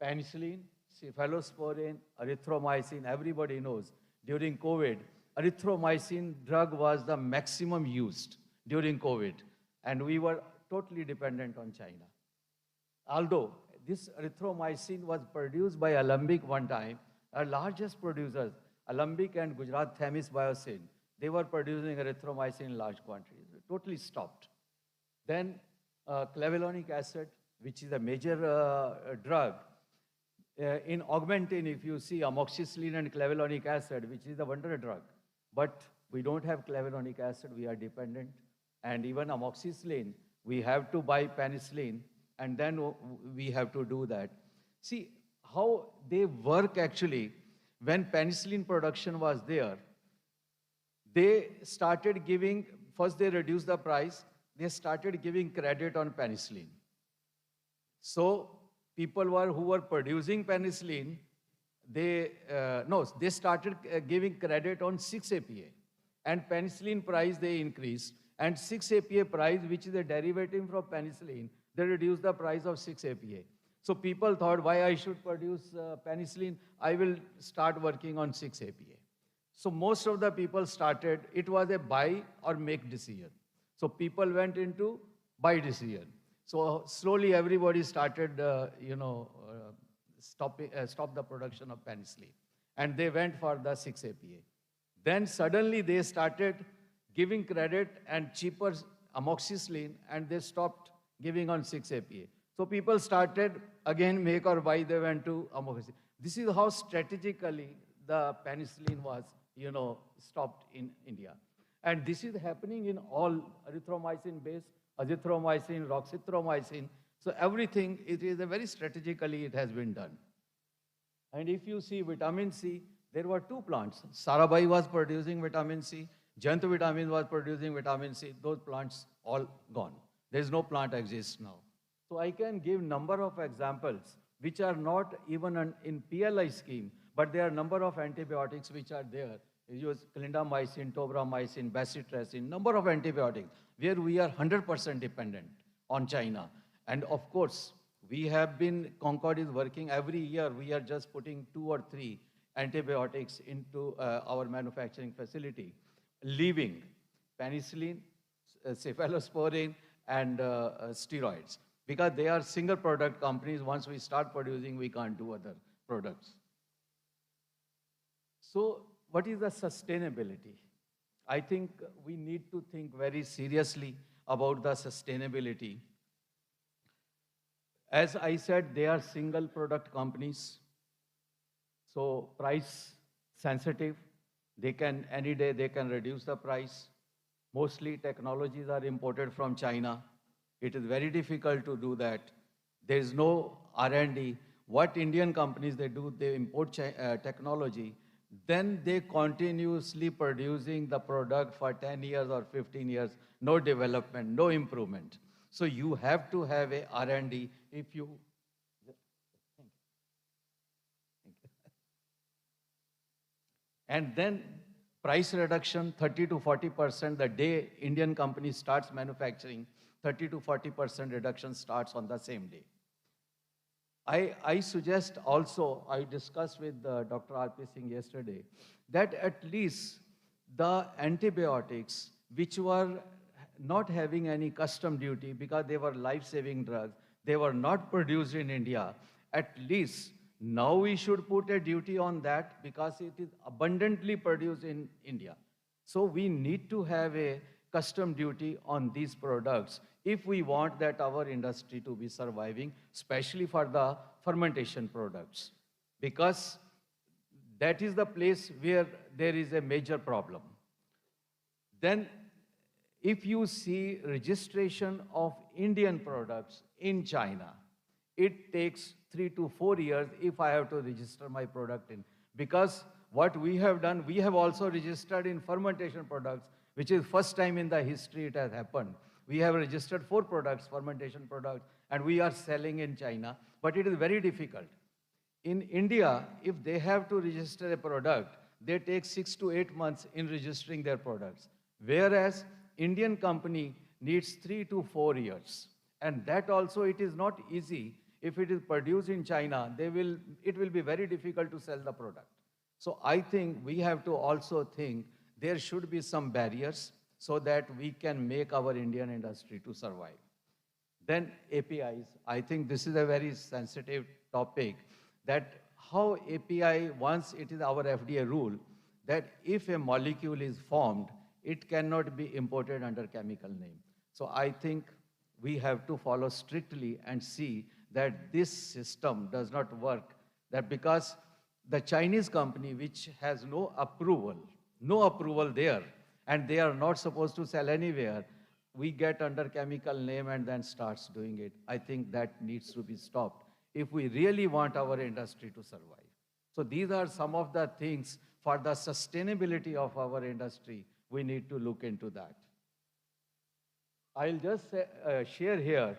Penicillin, cephalosporin, erythromycin, everybody knows. During COVID, erythromycin drug was the maximum used during COVID, and we were totally dependent on China. Although this erythromycin was produced by Alembic one time, our largest producers, Alembic and Gujarat Themis Biocin, they were producing erythromycin in large quantities. It totally stopped. Then clavulanic acid, which is a major drug. In augmentin, if you see amoxicillin and clavulanic acid, which is a wonder drug. But we don't have clavulanic acid, we are dependent. And even amoxicillin, we have to buy penicillin, and then we have to do that. See how they work actually. When penicillin production was there, they started giving, first they reduced the price, they started giving credit on penicillin. So people who were producing penicillin, they started giving credit on 6-APA. And penicillin price they increased. And 6-APA price, which is a derivative from penicillin, they reduced the price of 6-APA. So people thought, why I should produce penicillin? I will start working on 6-APA. So most of the people started, it was a buy or make decision. So people went into buy decision. So slowly everybody started, stop the production of penicillin. And they went for the 6-APA. Then suddenly they started giving credit and cheaper amoxicillin, and they stopped giving on 6-APA. So people started again make or buy, they went to amoxicillin. This is how strategically the penicillin was, stopped in India. And this is happening in all erythromycin base, azithromycin, roxithromycin. So everything, it is a very strategically it has been done. And if you see vitamin C, there were two plants. Sarabhai was producing vitamin C, Jant Vitamins was producing vitamin C. Those plants all gone. There is no plant exists now. So I can give number of examples which are not even in PLI scheme, but there are number of antibiotics which are there. You use clindamycin, tobramycin, bacitracin, number of antibiotics where we are 100% dependent on China. And of course, we have been, Concord is working every year, we are just putting 2 or 3 antibiotics into our manufacturing facility, leaving penicillin, cephalosporin, and steroids. Because they are single product companies, once we start producing, we can't do other products. So what is the sustainability? I think we need to think very seriously about the sustainability. As I said, they are single product companies. So price sensitive, they can, any day they can reduce the price. Mostly technologies are imported from China. It is very difficult to do that. There is no R&D. What Indian companies they do, they import technology, then they continuously producing the product for 10 years or 15 years, no development, no improvement. So you have to have a R&D if you, and then price reduction 30 to 40% the day Indian company starts manufacturing, 30 to 40% reduction starts on the same day. I suggest also, I discussed with Dr. R.P. Singh yesterday, that at least the antibiotics which were not having any custom duty because they were life-saving drugs, they were not produced in India, at least now we should put a duty on that because it is abundantly produced in India. So we need to have a custom duty on these products if we want that our industry to be surviving, especially for the fermentation products, because that is the place where there is a major problem. Then if you see registration of Indian products in China, it takes 3 to 4 years if I have to register my product in. Because what we have done, we have also registered in fermentation products, which is first time in the history it has happened. We have registered 4 products, fermentation products, and we are selling in China, but it is very difficult. In India, if they have to register a product, they take 6 to 8 months in registering their products. Whereas Indian company needs 3 to 4 years. And that also, it is not easy. If it is produced in China, it will be very difficult to sell the product. So I think we have to also think there should be some barriers so that we can make our Indian industry to survive. Then APIs, I think this is a very sensitive topic, that how API, once it is our FDA rule, that if a molecule is formed, it cannot be imported under chemical name. So I think we have to follow strictly and see that this system does not work, that because the Chinese company which has no approval there, and they are not supposed to sell anywhere, we get under chemical name and then starts doing it. I think that needs to be stopped if we really want our industry to survive. So these are some of the things for the sustainability of our industry. We need to look into that. I'll just share here,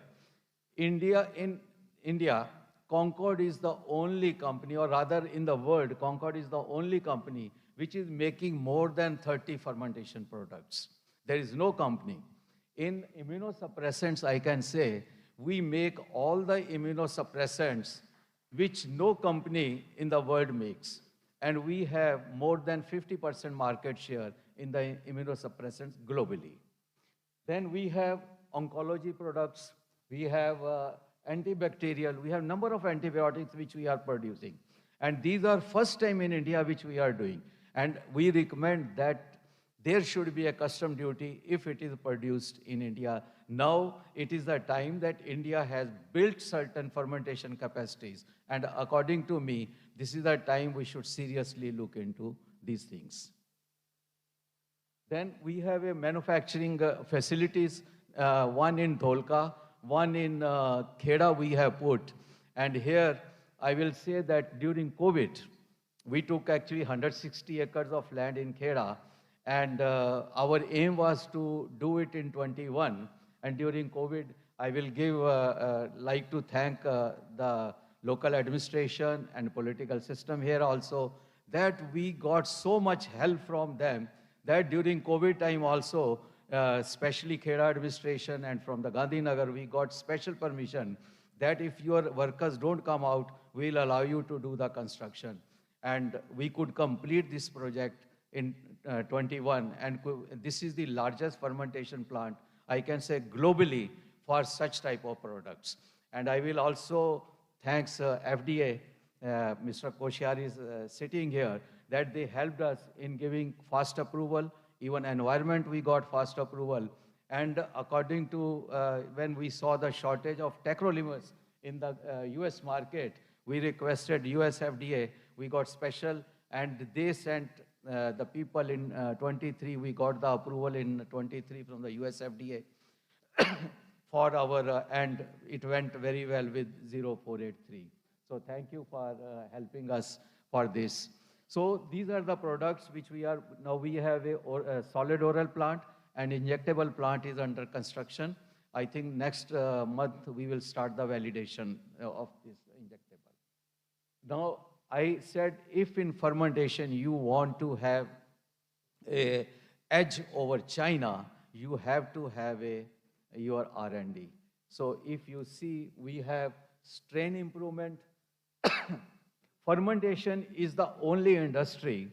in India, Concord is the only company, or rather in the world, Concord is the only company which is making more than 30 fermentation products. There is no company. In immunosuppressants, I can say, we make all the immunosuppressants which no company in the world makes. And we have more than 50% market share in the immunosuppressants globally. Then we have oncology products, we have antibacterial, we have number of antibiotics which we are producing. And these are first time in India which we are doing. And we recommend that there should be a custom duty if it is produced in India. Now it is the time that India has built certain fermentation capacities. And according to me, this is the time we should seriously look into these things. Then we have a manufacturing facilities, one in Dholka, one in Kheda we have put. And here I will say that during COVID, we took actually 160 acres of land in Kheda, and our aim was to do it in 21. And during COVID, I will like to thank the local administration and political system here also, that we got so much help from them that during COVID time also, especially Kheda administration and from the Gandhinagar, we got special permission that if your workers don't come out, we'll allow you to do the construction. And we could complete this project in 21. And this is the largest fermentation plant, I can say globally, for such type of products. And I will also thanks FDA, Mr. Koshyari is sitting here, that they helped us in giving fast approval. Even environment, we got fast approval. And according to when we saw the shortage of tacrolimus in the US market, we requested US FDA, we got special, and they sent the people in 23, we got the approval in 23 from the US FDA for our, and it went very well with 0483. So thank you for helping us for this. So these are the products which we are, now we have a solid oral plant, and injectable plant is under construction. I think next month we will start the validation of this injectable. Now, I said if in fermentation you want to have a edge over China, you have to have your R&D. So if you see, we have strain improvement. Fermentation is the only industry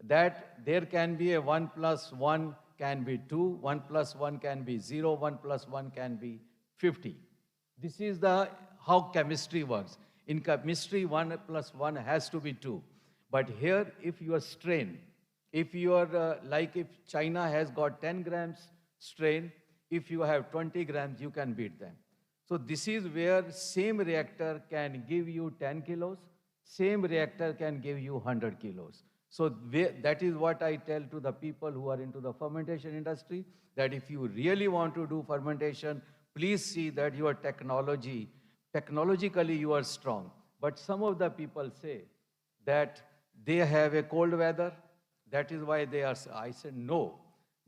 that there can be a 1 + 1 can be 2, 1 + 1 can be 0, 1 + 1 can be 50. This is how chemistry works. In chemistry, 1 + 1 has to be 2. But here, if your strain, if like if China has got 10 grams strain, if you have 20 grams, you can beat them. So this is where same reactor can give you 10 kilos, same reactor can give you 100 kilos. So that is what I tell to the people who are into the fermentation industry, that if you really want to do fermentation, please see that your technologically you are strong. But some of the people say that they have a cold weather, that is why they are, I said no.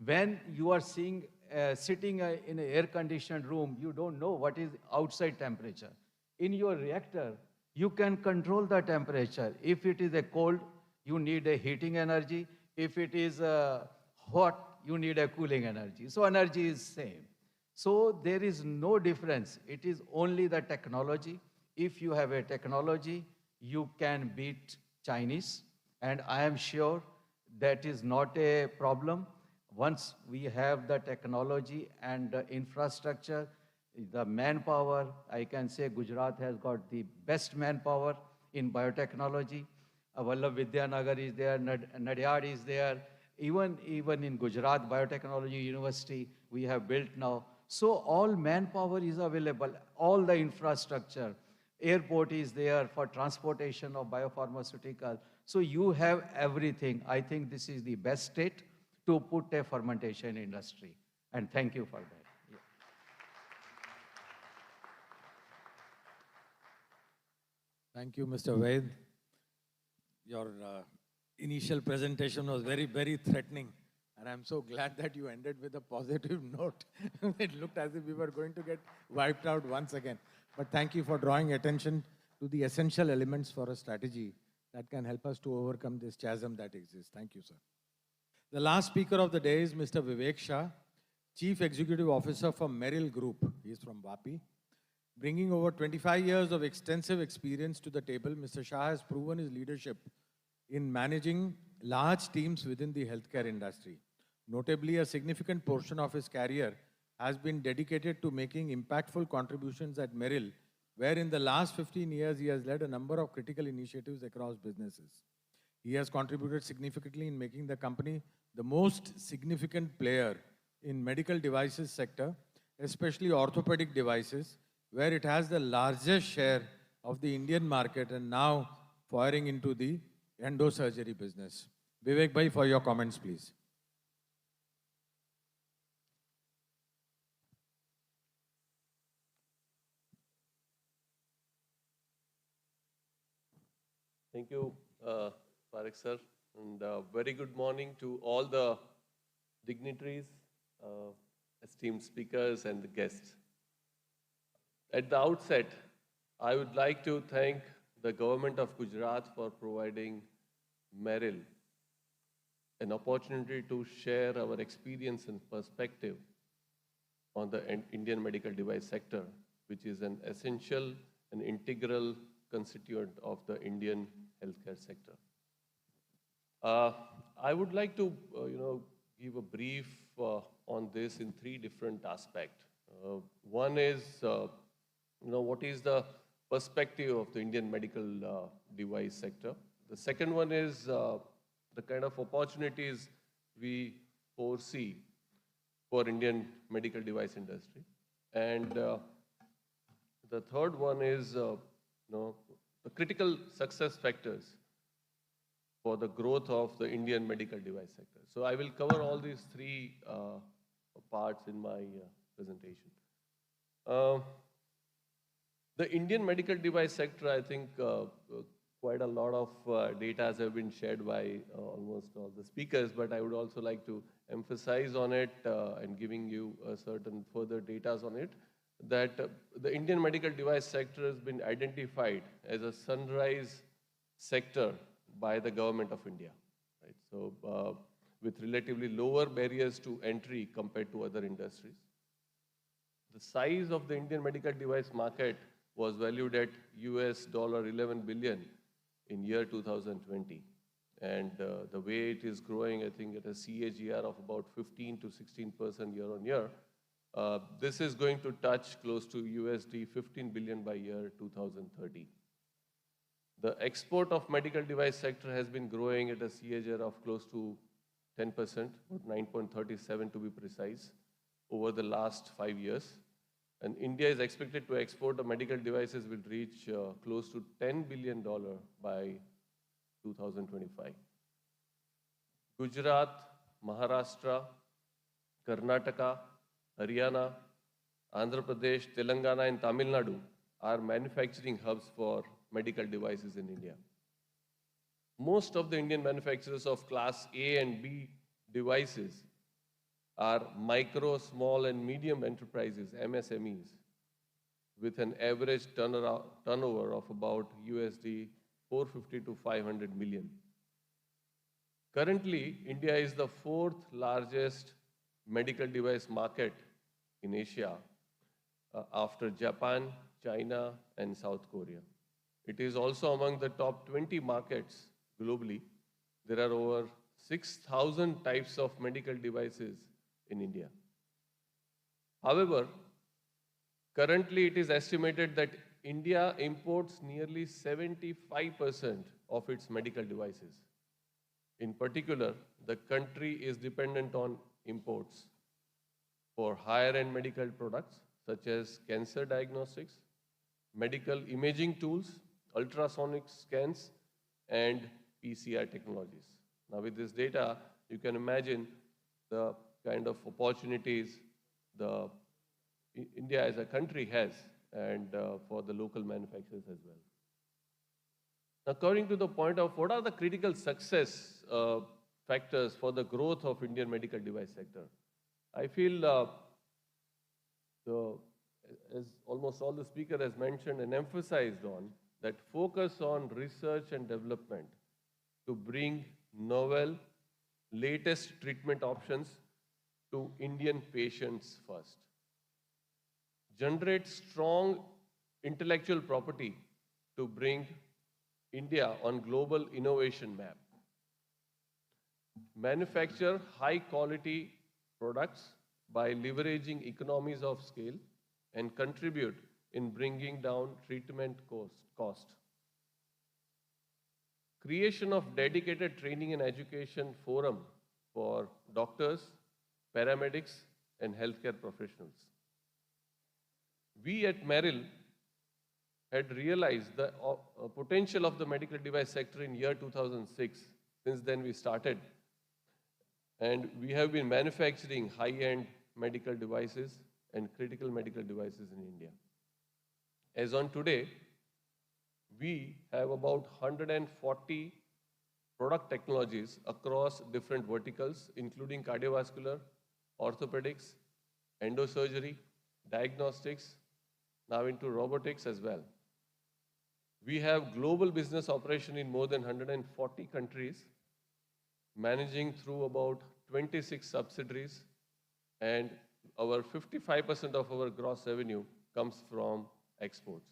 When you are sitting in an air-conditioned room, you don't know what is outside temperature. In your reactor, you can control the temperature. If it is a cold, you need a heating energy. If it is hot, you need a cooling energy. So energy is same. So there is no difference. It is only the technology. If you have a technology, you can beat Chinese. And I am sure that is not a problem. Once we have the technology and the infrastructure, the manpower, I can say Gujarat has got the best manpower in biotechnology. Vallabh Vidyanagar is there, Nadyad is there. Even in Gujarat Biotechnology University, we have built now. So all manpower is available, all the infrastructure. Airport is there for transportation of biopharmaceutical. So you have everything. I think this is the best state to put a fermentation industry. And thank you for that. Yeah. Thank you, Mr. Vaid. Your initial presentation was very, very threatening. And I'm so glad that you ended with a positive note. It looked as if we were going to get wiped out once again. But thank you for drawing attention to the essential elements for a strategy that can help us to overcome this chasm that exists. Thank you, sir. The last speaker of the day is Mr. Vivek Shah, Chief Executive Officer for Merrill Group. He is from Vapi. Bringing over 25 years of extensive experience to the table, Mr. Shah has proven his leadership in managing large teams within the healthcare industry. Notably, a significant portion of his career has been dedicated to making impactful contributions at Merrill, where in the last 15 years he has led a number of critical initiatives across businesses. He has contributed significantly in making the company the most significant player in medical devices sector, especially orthopedic devices, where it has the largest share of the Indian market and now firing into the endosurgery business. Vivek bhai, for your comments, please. Thank you, Parekh sir, and very good morning to all the dignitaries, esteemed speakers, and the guests. At the outset, I would like to thank the government of Gujarat for providing Merrill an opportunity to share our experience and perspective on the Indian medical device sector, which is an essential and integral constituent of the Indian healthcare sector. I would like to, give a brief on this in three different aspects. One is, what is the perspective of the Indian medical device sector? The second one is the kind of opportunities we foresee for Indian medical device industry. And the third one is, the critical success factors for the growth of the Indian medical device sector. So I will cover all these three parts in my presentation. The Indian medical device sector, I think quite a lot of data have been shared by almost all the speakers, but I would also like to emphasize on it and giving you certain further data on it, that the Indian medical device sector has been identified as a sunrise sector by the government of India. Right? So with relatively lower barriers to entry compared to other industries. The size of the Indian medical device market was valued at US $11 billion in year 2020. And the way it is growing, I think at a CAGR of about 15 to 16% year on year, this is going to touch close to USD 15 billion by year 2030. The export of medical device sector has been growing at a CAGR of close to 10%, 9.37 to be precise, over the last 5 years. And India is expected to export the medical devices will reach close to $10 billion by 2025. Gujarat, Maharashtra, Karnataka, Haryana, Andhra Pradesh, Telangana, and Tamil Nadu are manufacturing hubs for medical devices in India. Most of the Indian manufacturers of class A and B devices are micro, small, and medium enterprises, MSMEs, with an average turnover of about USD 450 to 500 million. Currently, India is the fourth largest medical device market in Asia after Japan, China, and South Korea. It is also among the top 20 markets globally. There are over 6,000 types of medical devices in India. However, currently it is estimated that India imports nearly 75% of its medical devices. In particular, the country is dependent on imports for higher-end medical products such as cancer diagnostics, medical imaging tools, ultrasonic scans, and PCR technologies. Now, with this data, you can imagine the kind of opportunities India as a country has, and for the local manufacturers as well. According to the point of what are the critical success factors for the growth of Indian medical device sector, I feel as almost all the speaker has mentioned and emphasized on, that focus on research and development to bring novel, latest treatment options to Indian patients first. Generate strong intellectual property to bring India on global innovation map. Manufacture high quality products by leveraging economies of scale and contribute in bringing down treatment cost. Creation of dedicated training and education forum for doctors, paramedics, and healthcare professionals. We at Merrill had realized the potential of the medical device sector in year 2006. Since then we started, and we have been manufacturing high-end medical devices and critical medical devices in India. As on today, we have about 140 product technologies across different verticals, including cardiovascular, orthopedics, endosurgery, diagnostics, now into robotics as well. We have global business operation in more than 140 countries, managing through about 26 subsidiaries, and our 55% of our gross revenue comes from exports.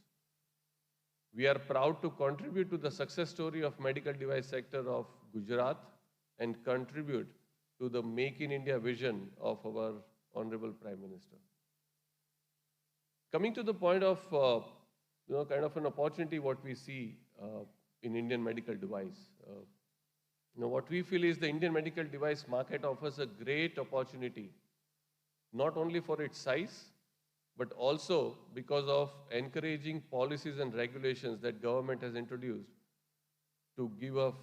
We are proud to contribute to the success story of medical device sector of Gujarat and contribute to the Make in India vision of our Honorable Prime Minister. Coming to the point of kind of an opportunity what we see in Indian medical device. What we feel is the Indian medical device market offers a great opportunity, not only for its size, but also because of encouraging policies and regulations that government has introduced to give up,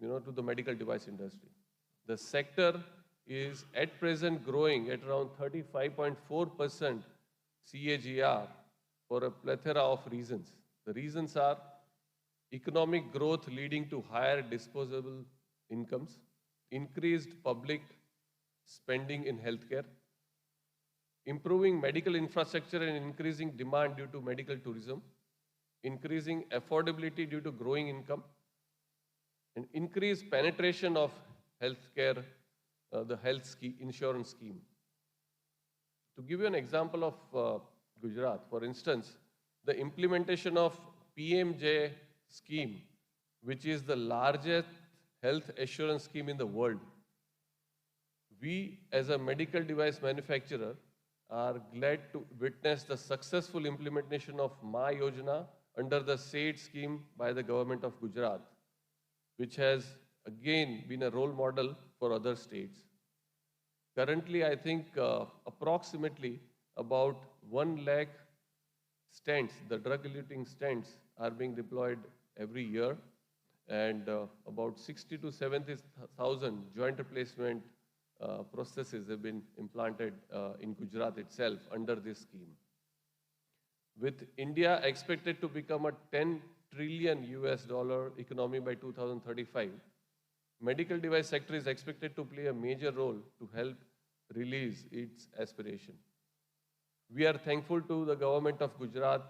to the medical device industry. The sector is at present growing at around 35.4% CAGR for a plethora of reasons. The reasons are economic growth leading to higher disposable incomes, increased public spending in healthcare, improving medical infrastructure and increasing demand due to medical tourism, increasing affordability due to growing income, and increased penetration of healthcare, the insurance scheme. To give you an example of Gujarat, for instance, the implementation of PMJ scheme, which is the largest health assurance scheme in the world. We, as a medical device manufacturer, are glad to witness the successful implementation of Ma Yojana under the SAID scheme by the government of Gujarat, which has again been a role model for other states. Currently, I think approximately about 1 lakh stents, the drug-eluting stents, are being deployed every year, and about 60 to 70,000 joint replacement processes have been implanted in Gujarat itself under this scheme. With India expected to become a $10 trillion economy by 2035, medical device sector is expected to play a major role to help release its aspiration. We are thankful to the government of Gujarat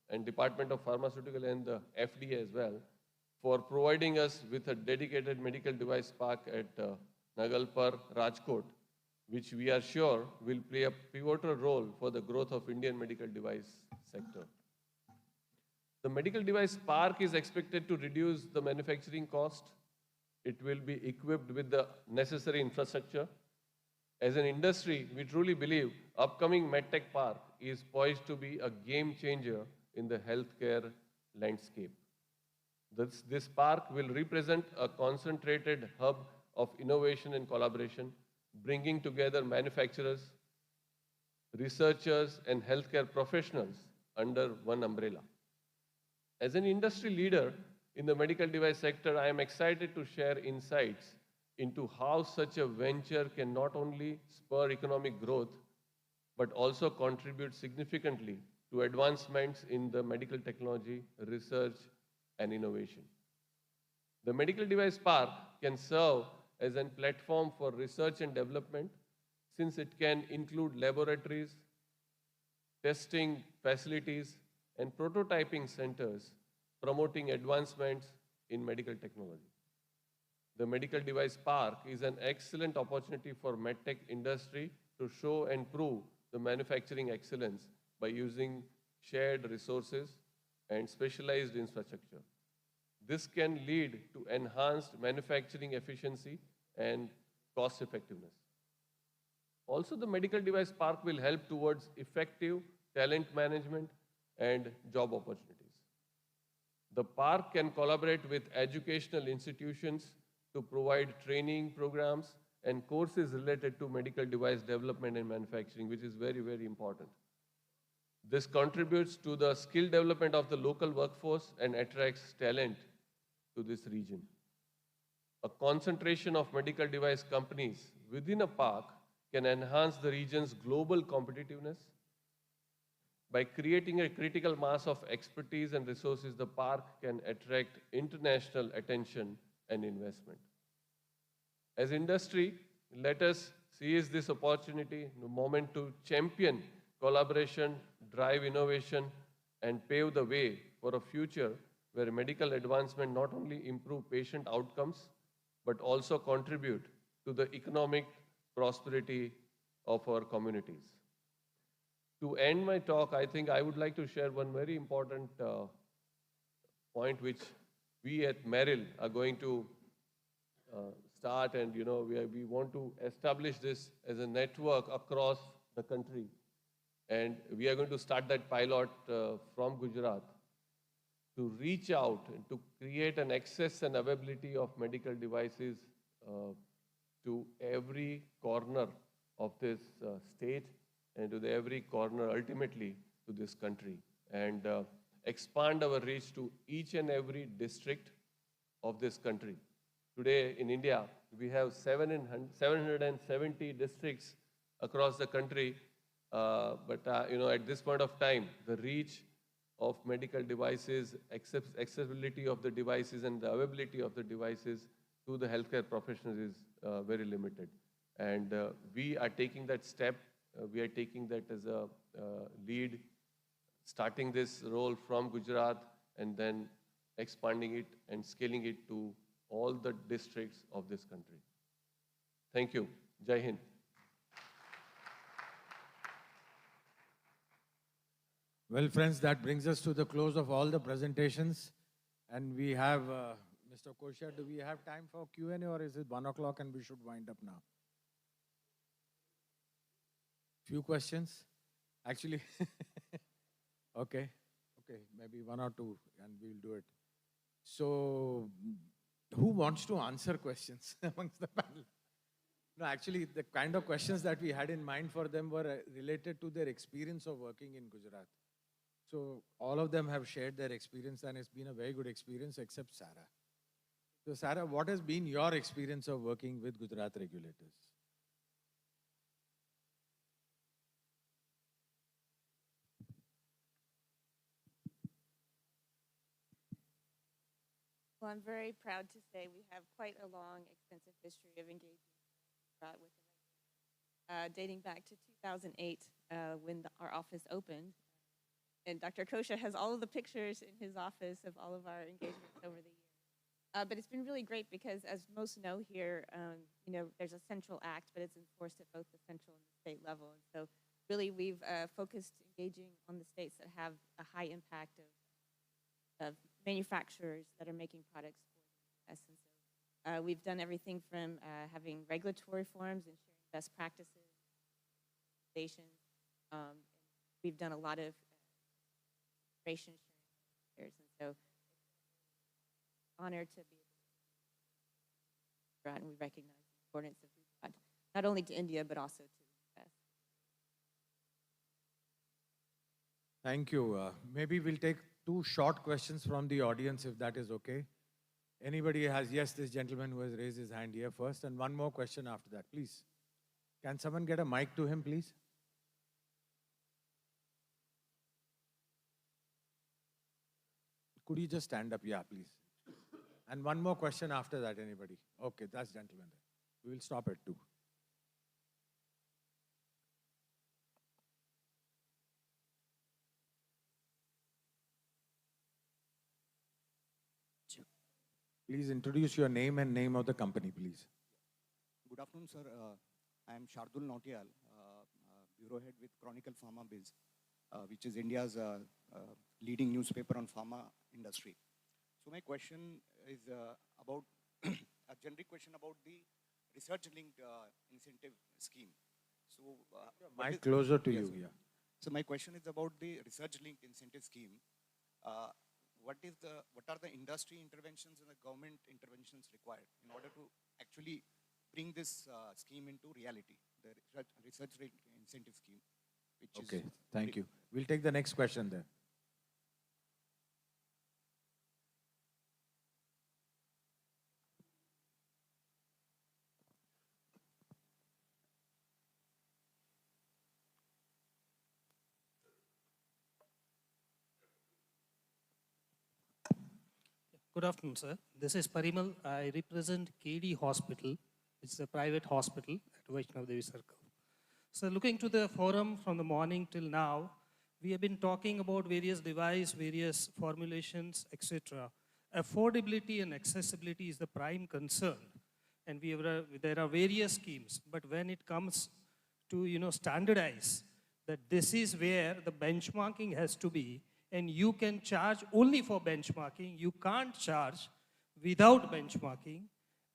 and Department of Pharmaceuticals and the FDA as well for providing us with a dedicated medical device park at Nagalpur, Rajkot, which we are sure will play a pivotal role for the growth of Indian medical device sector. The medical device park is expected to reduce the manufacturing cost. It will be equipped with the necessary infrastructure. As an industry, we truly believe upcoming MedTech Park is poised to be a game changer in the healthcare landscape. This park will represent a concentrated hub of innovation and collaboration, bringing together manufacturers, researchers, and healthcare professionals under one umbrella. As an industry leader in the medical device sector, I am excited to share insights into how such a venture can not only spur economic growth, but also contribute significantly to advancements in the medical technology, research, and innovation. The medical device park can serve as a platform for research and development, since it can include laboratories, testing facilities, and prototyping centers promoting advancements in medical technology. The medical device park is an excellent opportunity for medtech industry to show and prove the manufacturing excellence by using shared resources, and specialized infrastructure. This can lead to enhanced manufacturing efficiency and cost effectiveness. Also, the medical device park will help towards effective talent management and job opportunities. The park can collaborate with educational institutions to provide training programs and courses related to medical device development and manufacturing, which is very, very important. This contributes to the skill development of the local workforce and attracts talent to this region. A concentration of medical device companies within a park can enhance the region's global competitiveness. By creating a critical mass of expertise and resources, the park can attract international attention and investment. As industry, let us seize this opportunity, the moment to champion collaboration, drive innovation, and pave the way for a future where medical advancement not only improve patient outcomes, but also contribute to the economic prosperity of our communities. To end my talk, I think I would like to share one very important point which we at Merrill are going to start, and we want to establish this as a network across the country. And we are going to start that pilot from Gujarat to reach out and to create an access and availability of medical devices to every corner of this state and to every corner ultimately to this country, and expand our reach to each and every district of this country. Today in India, we have 770 districts across the country, but at this point of time, the reach of medical devices, accessibility of the devices, and the availability of the devices to the healthcare professionals is very limited. And we are taking that step. We are taking that as a lead, starting this role from Gujarat and then expanding it and scaling it to all the districts of this country. Thank you. Jai Hind. Well, friends, that brings us to the close of all the presentations. And we have, Mr. Koshia, do we have time for Q&A, or is it 1 o'clock and we should wind up now? Few questions? Actually, okay, maybe 1 or 2 and we'll do it. So, who wants to answer questions amongst the panel? No, actually, the kind of questions that we had in mind for them were related to their experience of working in Gujarat. So, all of them have shared their experience, and it's been a very good experience except Sarah. So, Sarah, what has been your experience of working with Gujarat regulators? Well, I'm very proud to say we have quite a long, extensive history of engagement with the regulator, dating back to 2008 when our office opened. And Dr. Kosha has all of the pictures in his office of all of our engagements over the years. But it's been really great because, as most know here, there's a central act, but it's enforced at both the central and the state level. And so really we've focused engaging on the states that have a high impact of manufacturers that are making products for the US. And so we've done everything from having regulatory forums and sharing best practices, stations. We've done a lot of information sharing, and so it's an honor to be able to, and we recognize the importance of Gujarat, not only to India, but also to the US. Thank you. Maybe we'll take 2 short questions from the audience, if that is okay. Anybody has, yes, this gentleman who has raised his hand here first, and 1 more question after that, please. Can someone get a mic to him, please? Could you just stand up? Yeah, please. And 1 more question after that, anybody? Okay, that's gentleman there. We will stop at 2. Please introduce your name and name of the company, please. Good afternoon, sir. I am Shardul Nautiyal, Bureau Head with Chronicle Pharma Biz. which is India's leading newspaper on pharma industry. So my question is about a generic question about the research-linked incentive scheme. So, Mic closer to yes, you, sir. yeah. So my question is about the research-linked incentive scheme. What are the industry interventions and the government interventions required in order to actually bring this scheme into reality, the research-linked incentive scheme, which Okay, is thank you. We'll take the next question then. Good afternoon, sir. This is Parimal. I represent KD Hospital. It's a private hospital at Vaishnav Devi Circle. So looking to the forum from the morning till now, we have been talking about various devices, various formulations, etc. Affordability and accessibility is the prime concern. And there are various schemes, but when it comes to standardize, that this is where the benchmarking has to be, and you can charge only for benchmarking. You can't charge without benchmarking,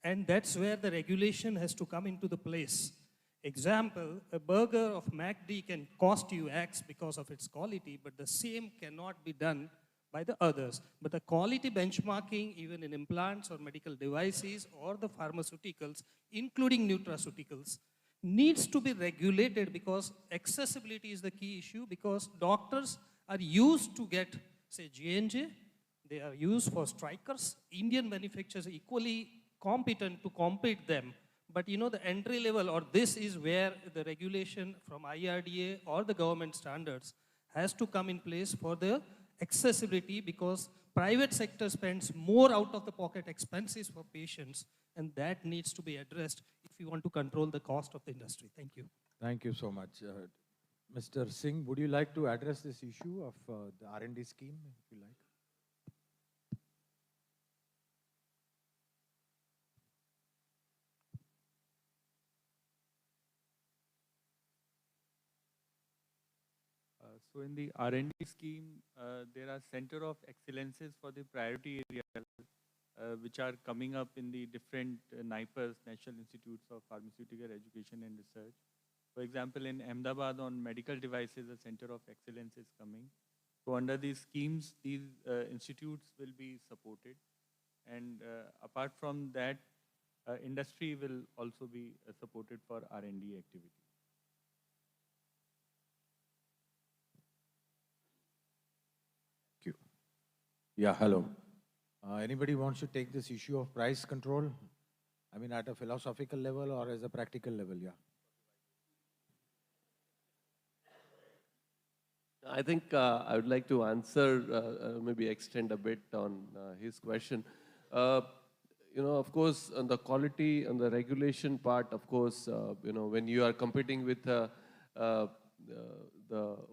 and that's where the regulation has to come into the place. Example, a burger of MACD can cost you X because of its quality, but the same cannot be done by the others. But the quality benchmarking, even in implants or medical devices or the pharmaceuticals, including nutraceuticals, needs to be regulated, because accessibility is the key issue, because doctors are used to get, say, J&J, they are used for strikers. Indian manufacturers are equally competent to compete them. But the entry level, or this is where the regulation from IRDA or the government standards has to come in place for the accessibility, because private sector spends more out of the pocket expenses for patients, and that needs to be addressed if you want to control the cost of the industry. Thank you. Thank you so much. Mr. Singh, would you like to address this issue of the R&D scheme, if you like? So in the R&D scheme, there are center of excellences for the priority areas, which are coming up in the different NIPERs, National Institutes of Pharmaceutical Education and Research. For example, in Ahmedabad on medical devices, a center of excellence is coming. So under these schemes, these institutes will be supported. And apart from that, industry will also be supported for R&D activity. Thank you. Yeah, hello. Anybody wants to take this issue of price control? I mean, at a philosophical level or as a practical level, yeah. I think I would like to answer, maybe extend a bit on his question. Of course, on the quality and the regulation part, of course, when you are competing with the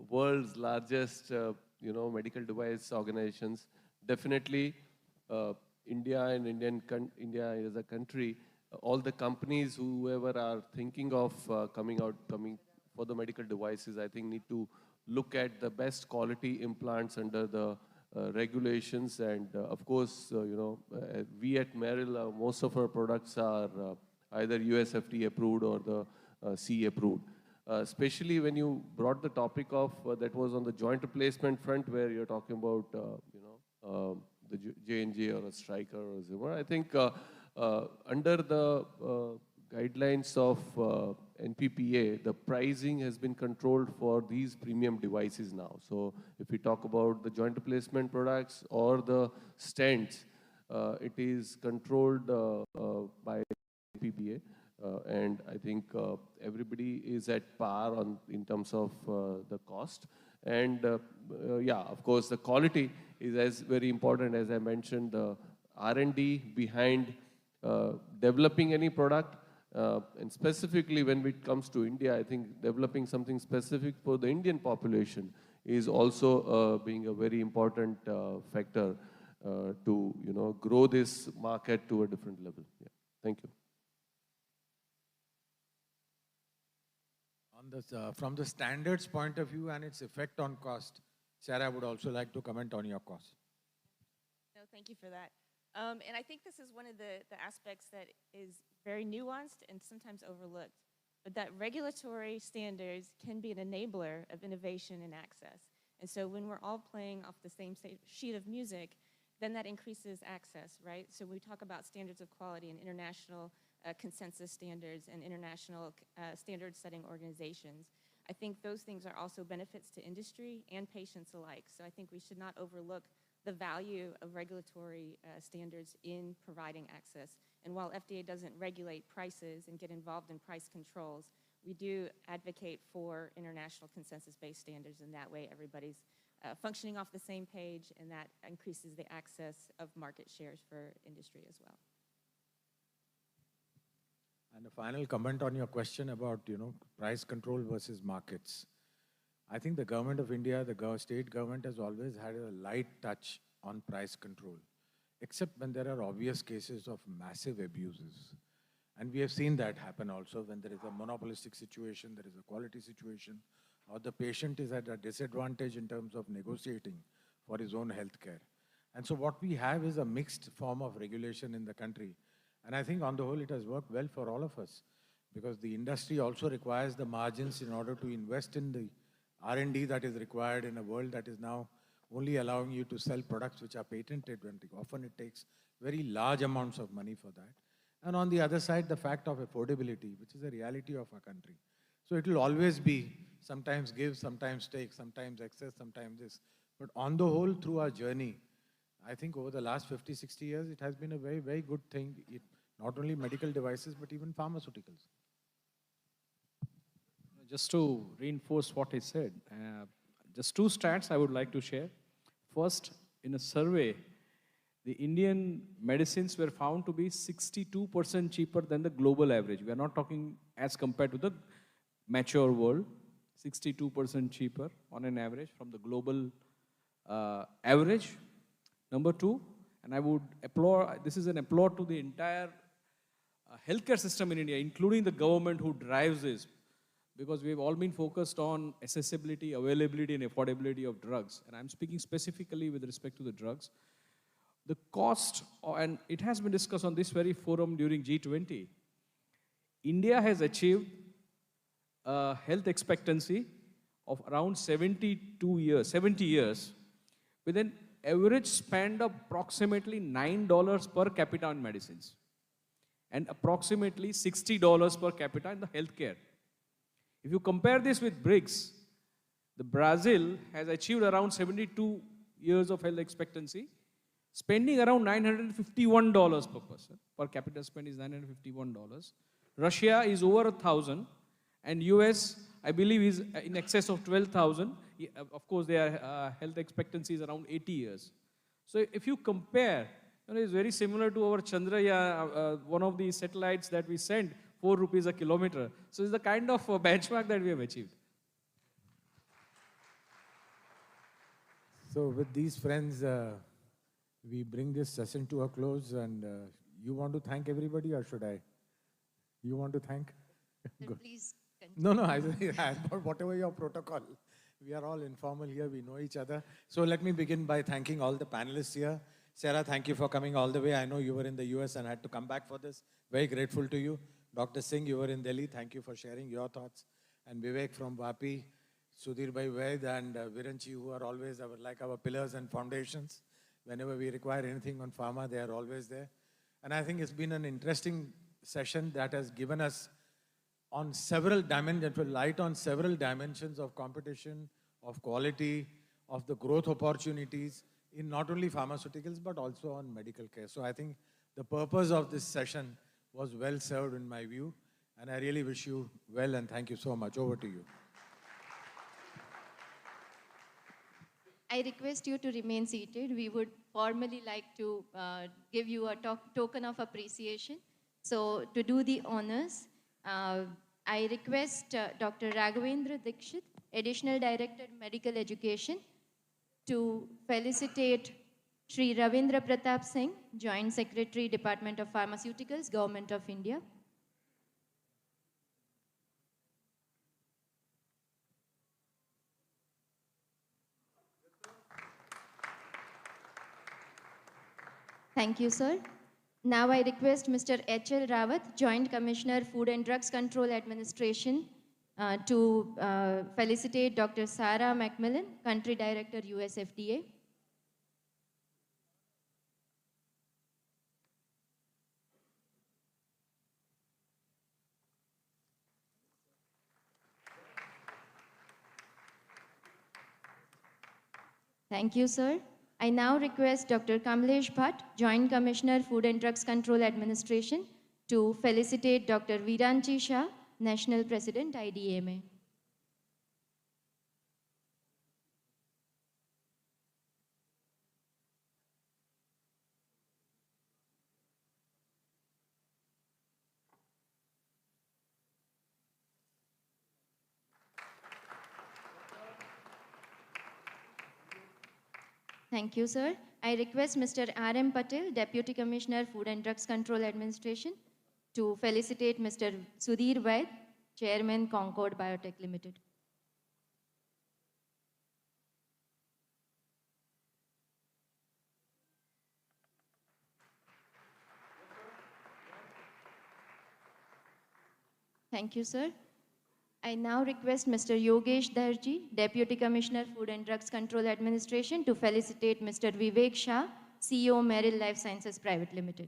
world's largest, medical device organizations, definitely India and India as a country, all the companies, whoever are thinking of coming for the medical devices, I think need to look at the best quality implants under the regulations. And of course, we at Merrill, most of our products are either US FDA approved or the CE approved. Especially when you brought the topic of that was on the joint replacement front, where you're talking about the J&J or a Stryker or Zimmer. I think under the guidelines of NPPA, the pricing has been controlled for these premium devices now. So if we talk about the joint replacement products or the stents, it is controlled by NPPA. And I think everybody is at par in terms of the cost. And yeah, of course, the quality is as very important. As I mentioned, the R&D behind developing any product, and specifically when it comes to India, I think developing something specific for the Indian population is also being a very important factor to grow this market to a different level. Yeah. Thank you. From the standards point of view and its effect on cost, Sarah would also like to comment on your cost. No, thank you for that. And I think this is one of the aspects that is very nuanced and sometimes overlooked, but that regulatory standards can be an enabler of innovation and access. And so when we're all playing off the same sheet of music, then that increases access, right? So we talk about standards of quality and international consensus standards and international standard-setting organizations. I think those things are also benefits to industry and patients alike. So I think we should not overlook the value of regulatory standards in providing access. And while FDA doesn't regulate prices and get involved in price controls, we do advocate for international consensus-based standards, and that way everybody's functioning off the same page, and that increases the access of market shares for industry as well. And a final comment on your question about, price control versus markets. I think the government of India, the state government has always had a light touch on price control, except when there are obvious cases of massive abuses. And we have seen that happen also when there is a monopolistic situation, there is a quality situation, or the patient is at a disadvantage in terms of negotiating for his own health care. And so what we have is a mixed form of regulation in the country. And I think on the whole, it has worked well for all of us, because the industry also requires the margins in order to invest in the R&D that is required in a world that is now only allowing you to sell products which are patented, when often it takes very large amounts of money for that. And on the other side, the fact of affordability, which is a reality of our country. So it will always be sometimes give, sometimes take, sometimes excess, sometimes this. But on the whole, through our journey, I think over the last 50, 60 years, it has been a very, very good thing. Not only medical devices, but even pharmaceuticals. Just to reinforce what I said, just two stats I would like to share. First, in a survey, the Indian medicines were found to be 62% cheaper than the global average. We are not talking as compared to the mature world, 62% cheaper on an average from the global average. Number two, and I would applaud, this is an applaud to the entire healthcare system in India, including the government who drives this, because we've all been focused on accessibility, availability, and affordability of drugs. And I'm speaking specifically with respect to the drugs. The cost, and it has been discussed on this very forum during G20, India has achieved a health expectancy of around 70 years, with an average spend of approximately $9 per capita on medicines, and approximately $60 per capita in the healthcare. If you compare this with BRICS, the Brazil has achieved around 72 years of health expectancy, spending around $951 per person. Per capita spend is $951. Russia is over 1,000, and US, I believe, is in excess of 12,000. Of course, their health expectancy is around 80 years. So if you compare, it's very similar to our Chandrayaan, one of the satellites that we sent, 4 rupees a kilometer. So it's the kind of benchmark that we have achieved. So with these friends, we bring this session to a close, and you want to thank everybody, or should I? You want to thank? Please continue. No, I whatever your protocol. We are all informal here, we know each other. So let me begin by thanking all the panelists here. Sarah, thank you for coming all the way. I know you were in the US and had to come back for this. Very grateful to you. Dr. Singh, you were in Delhi. Thank you for sharing your thoughts. And Vivek from Vapi, Sudhir Bhai Vaid, and Viranchi, who are always our pillars and foundations. Whenever we require anything on pharma, they are always there. And I think it's been an interesting session that has given us on several dimensions, light on several dimensions of competition, of quality, of the growth opportunities in not only pharmaceuticals, but also on medical care. So I think the purpose of this session was well served in my view, and I really wish you well, and thank you so much. Over to you. I request you to remain seated. We would formally like to give you a token of appreciation. So to do the honors, I request Dr. Raghavendra Dikshit, Additional Director, Medical Education, to felicitate Sri Ravindra Pratap Singh, Joint Secretary, Department of Pharmaceuticals, Government of India. Thank you, sir. Now I request Mr. H.L. Rawat, Joint Commissioner, Food and Drugs Control Administration, to felicitate Dr. Sarah Macmillan, Country Director, US FDA. Thank you, sir. I now request Dr. Kamlesh Bhatt, Joint Commissioner, Food and Drugs Control Administration, to felicitate Dr. Viranchi Shah, National President, IDMA. Thank you, sir. I request Mr. R.M. Patel, Deputy Commissioner, Food and Drugs Control Administration, to felicitate Mr. Sudhir Vaid, Chairman, Concord Biotech Limited. Thank you, sir. I now request Mr. Yogesh Darji, Deputy Commissioner, Food and Drugs Control Administration, to felicitate Mr. Vivek Shah, CEO, Merrill Life Sciences Private Limited.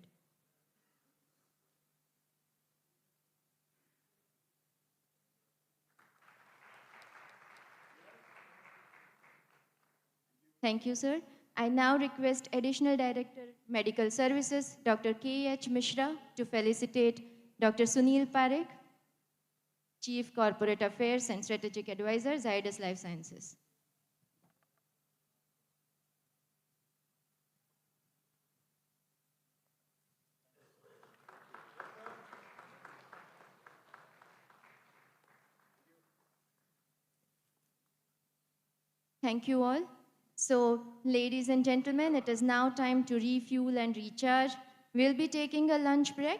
Thank you, sir. I now request Additional Director, Medical Services, Dr. K.H. Mishra, to felicitate Dr. Sunil Parekh, Chief Corporate Affairs and Strategic Advisor, Zydus Life Sciences. Thank you all. So, ladies and gentlemen, it is now time to refuel and recharge. We'll be taking a lunch break.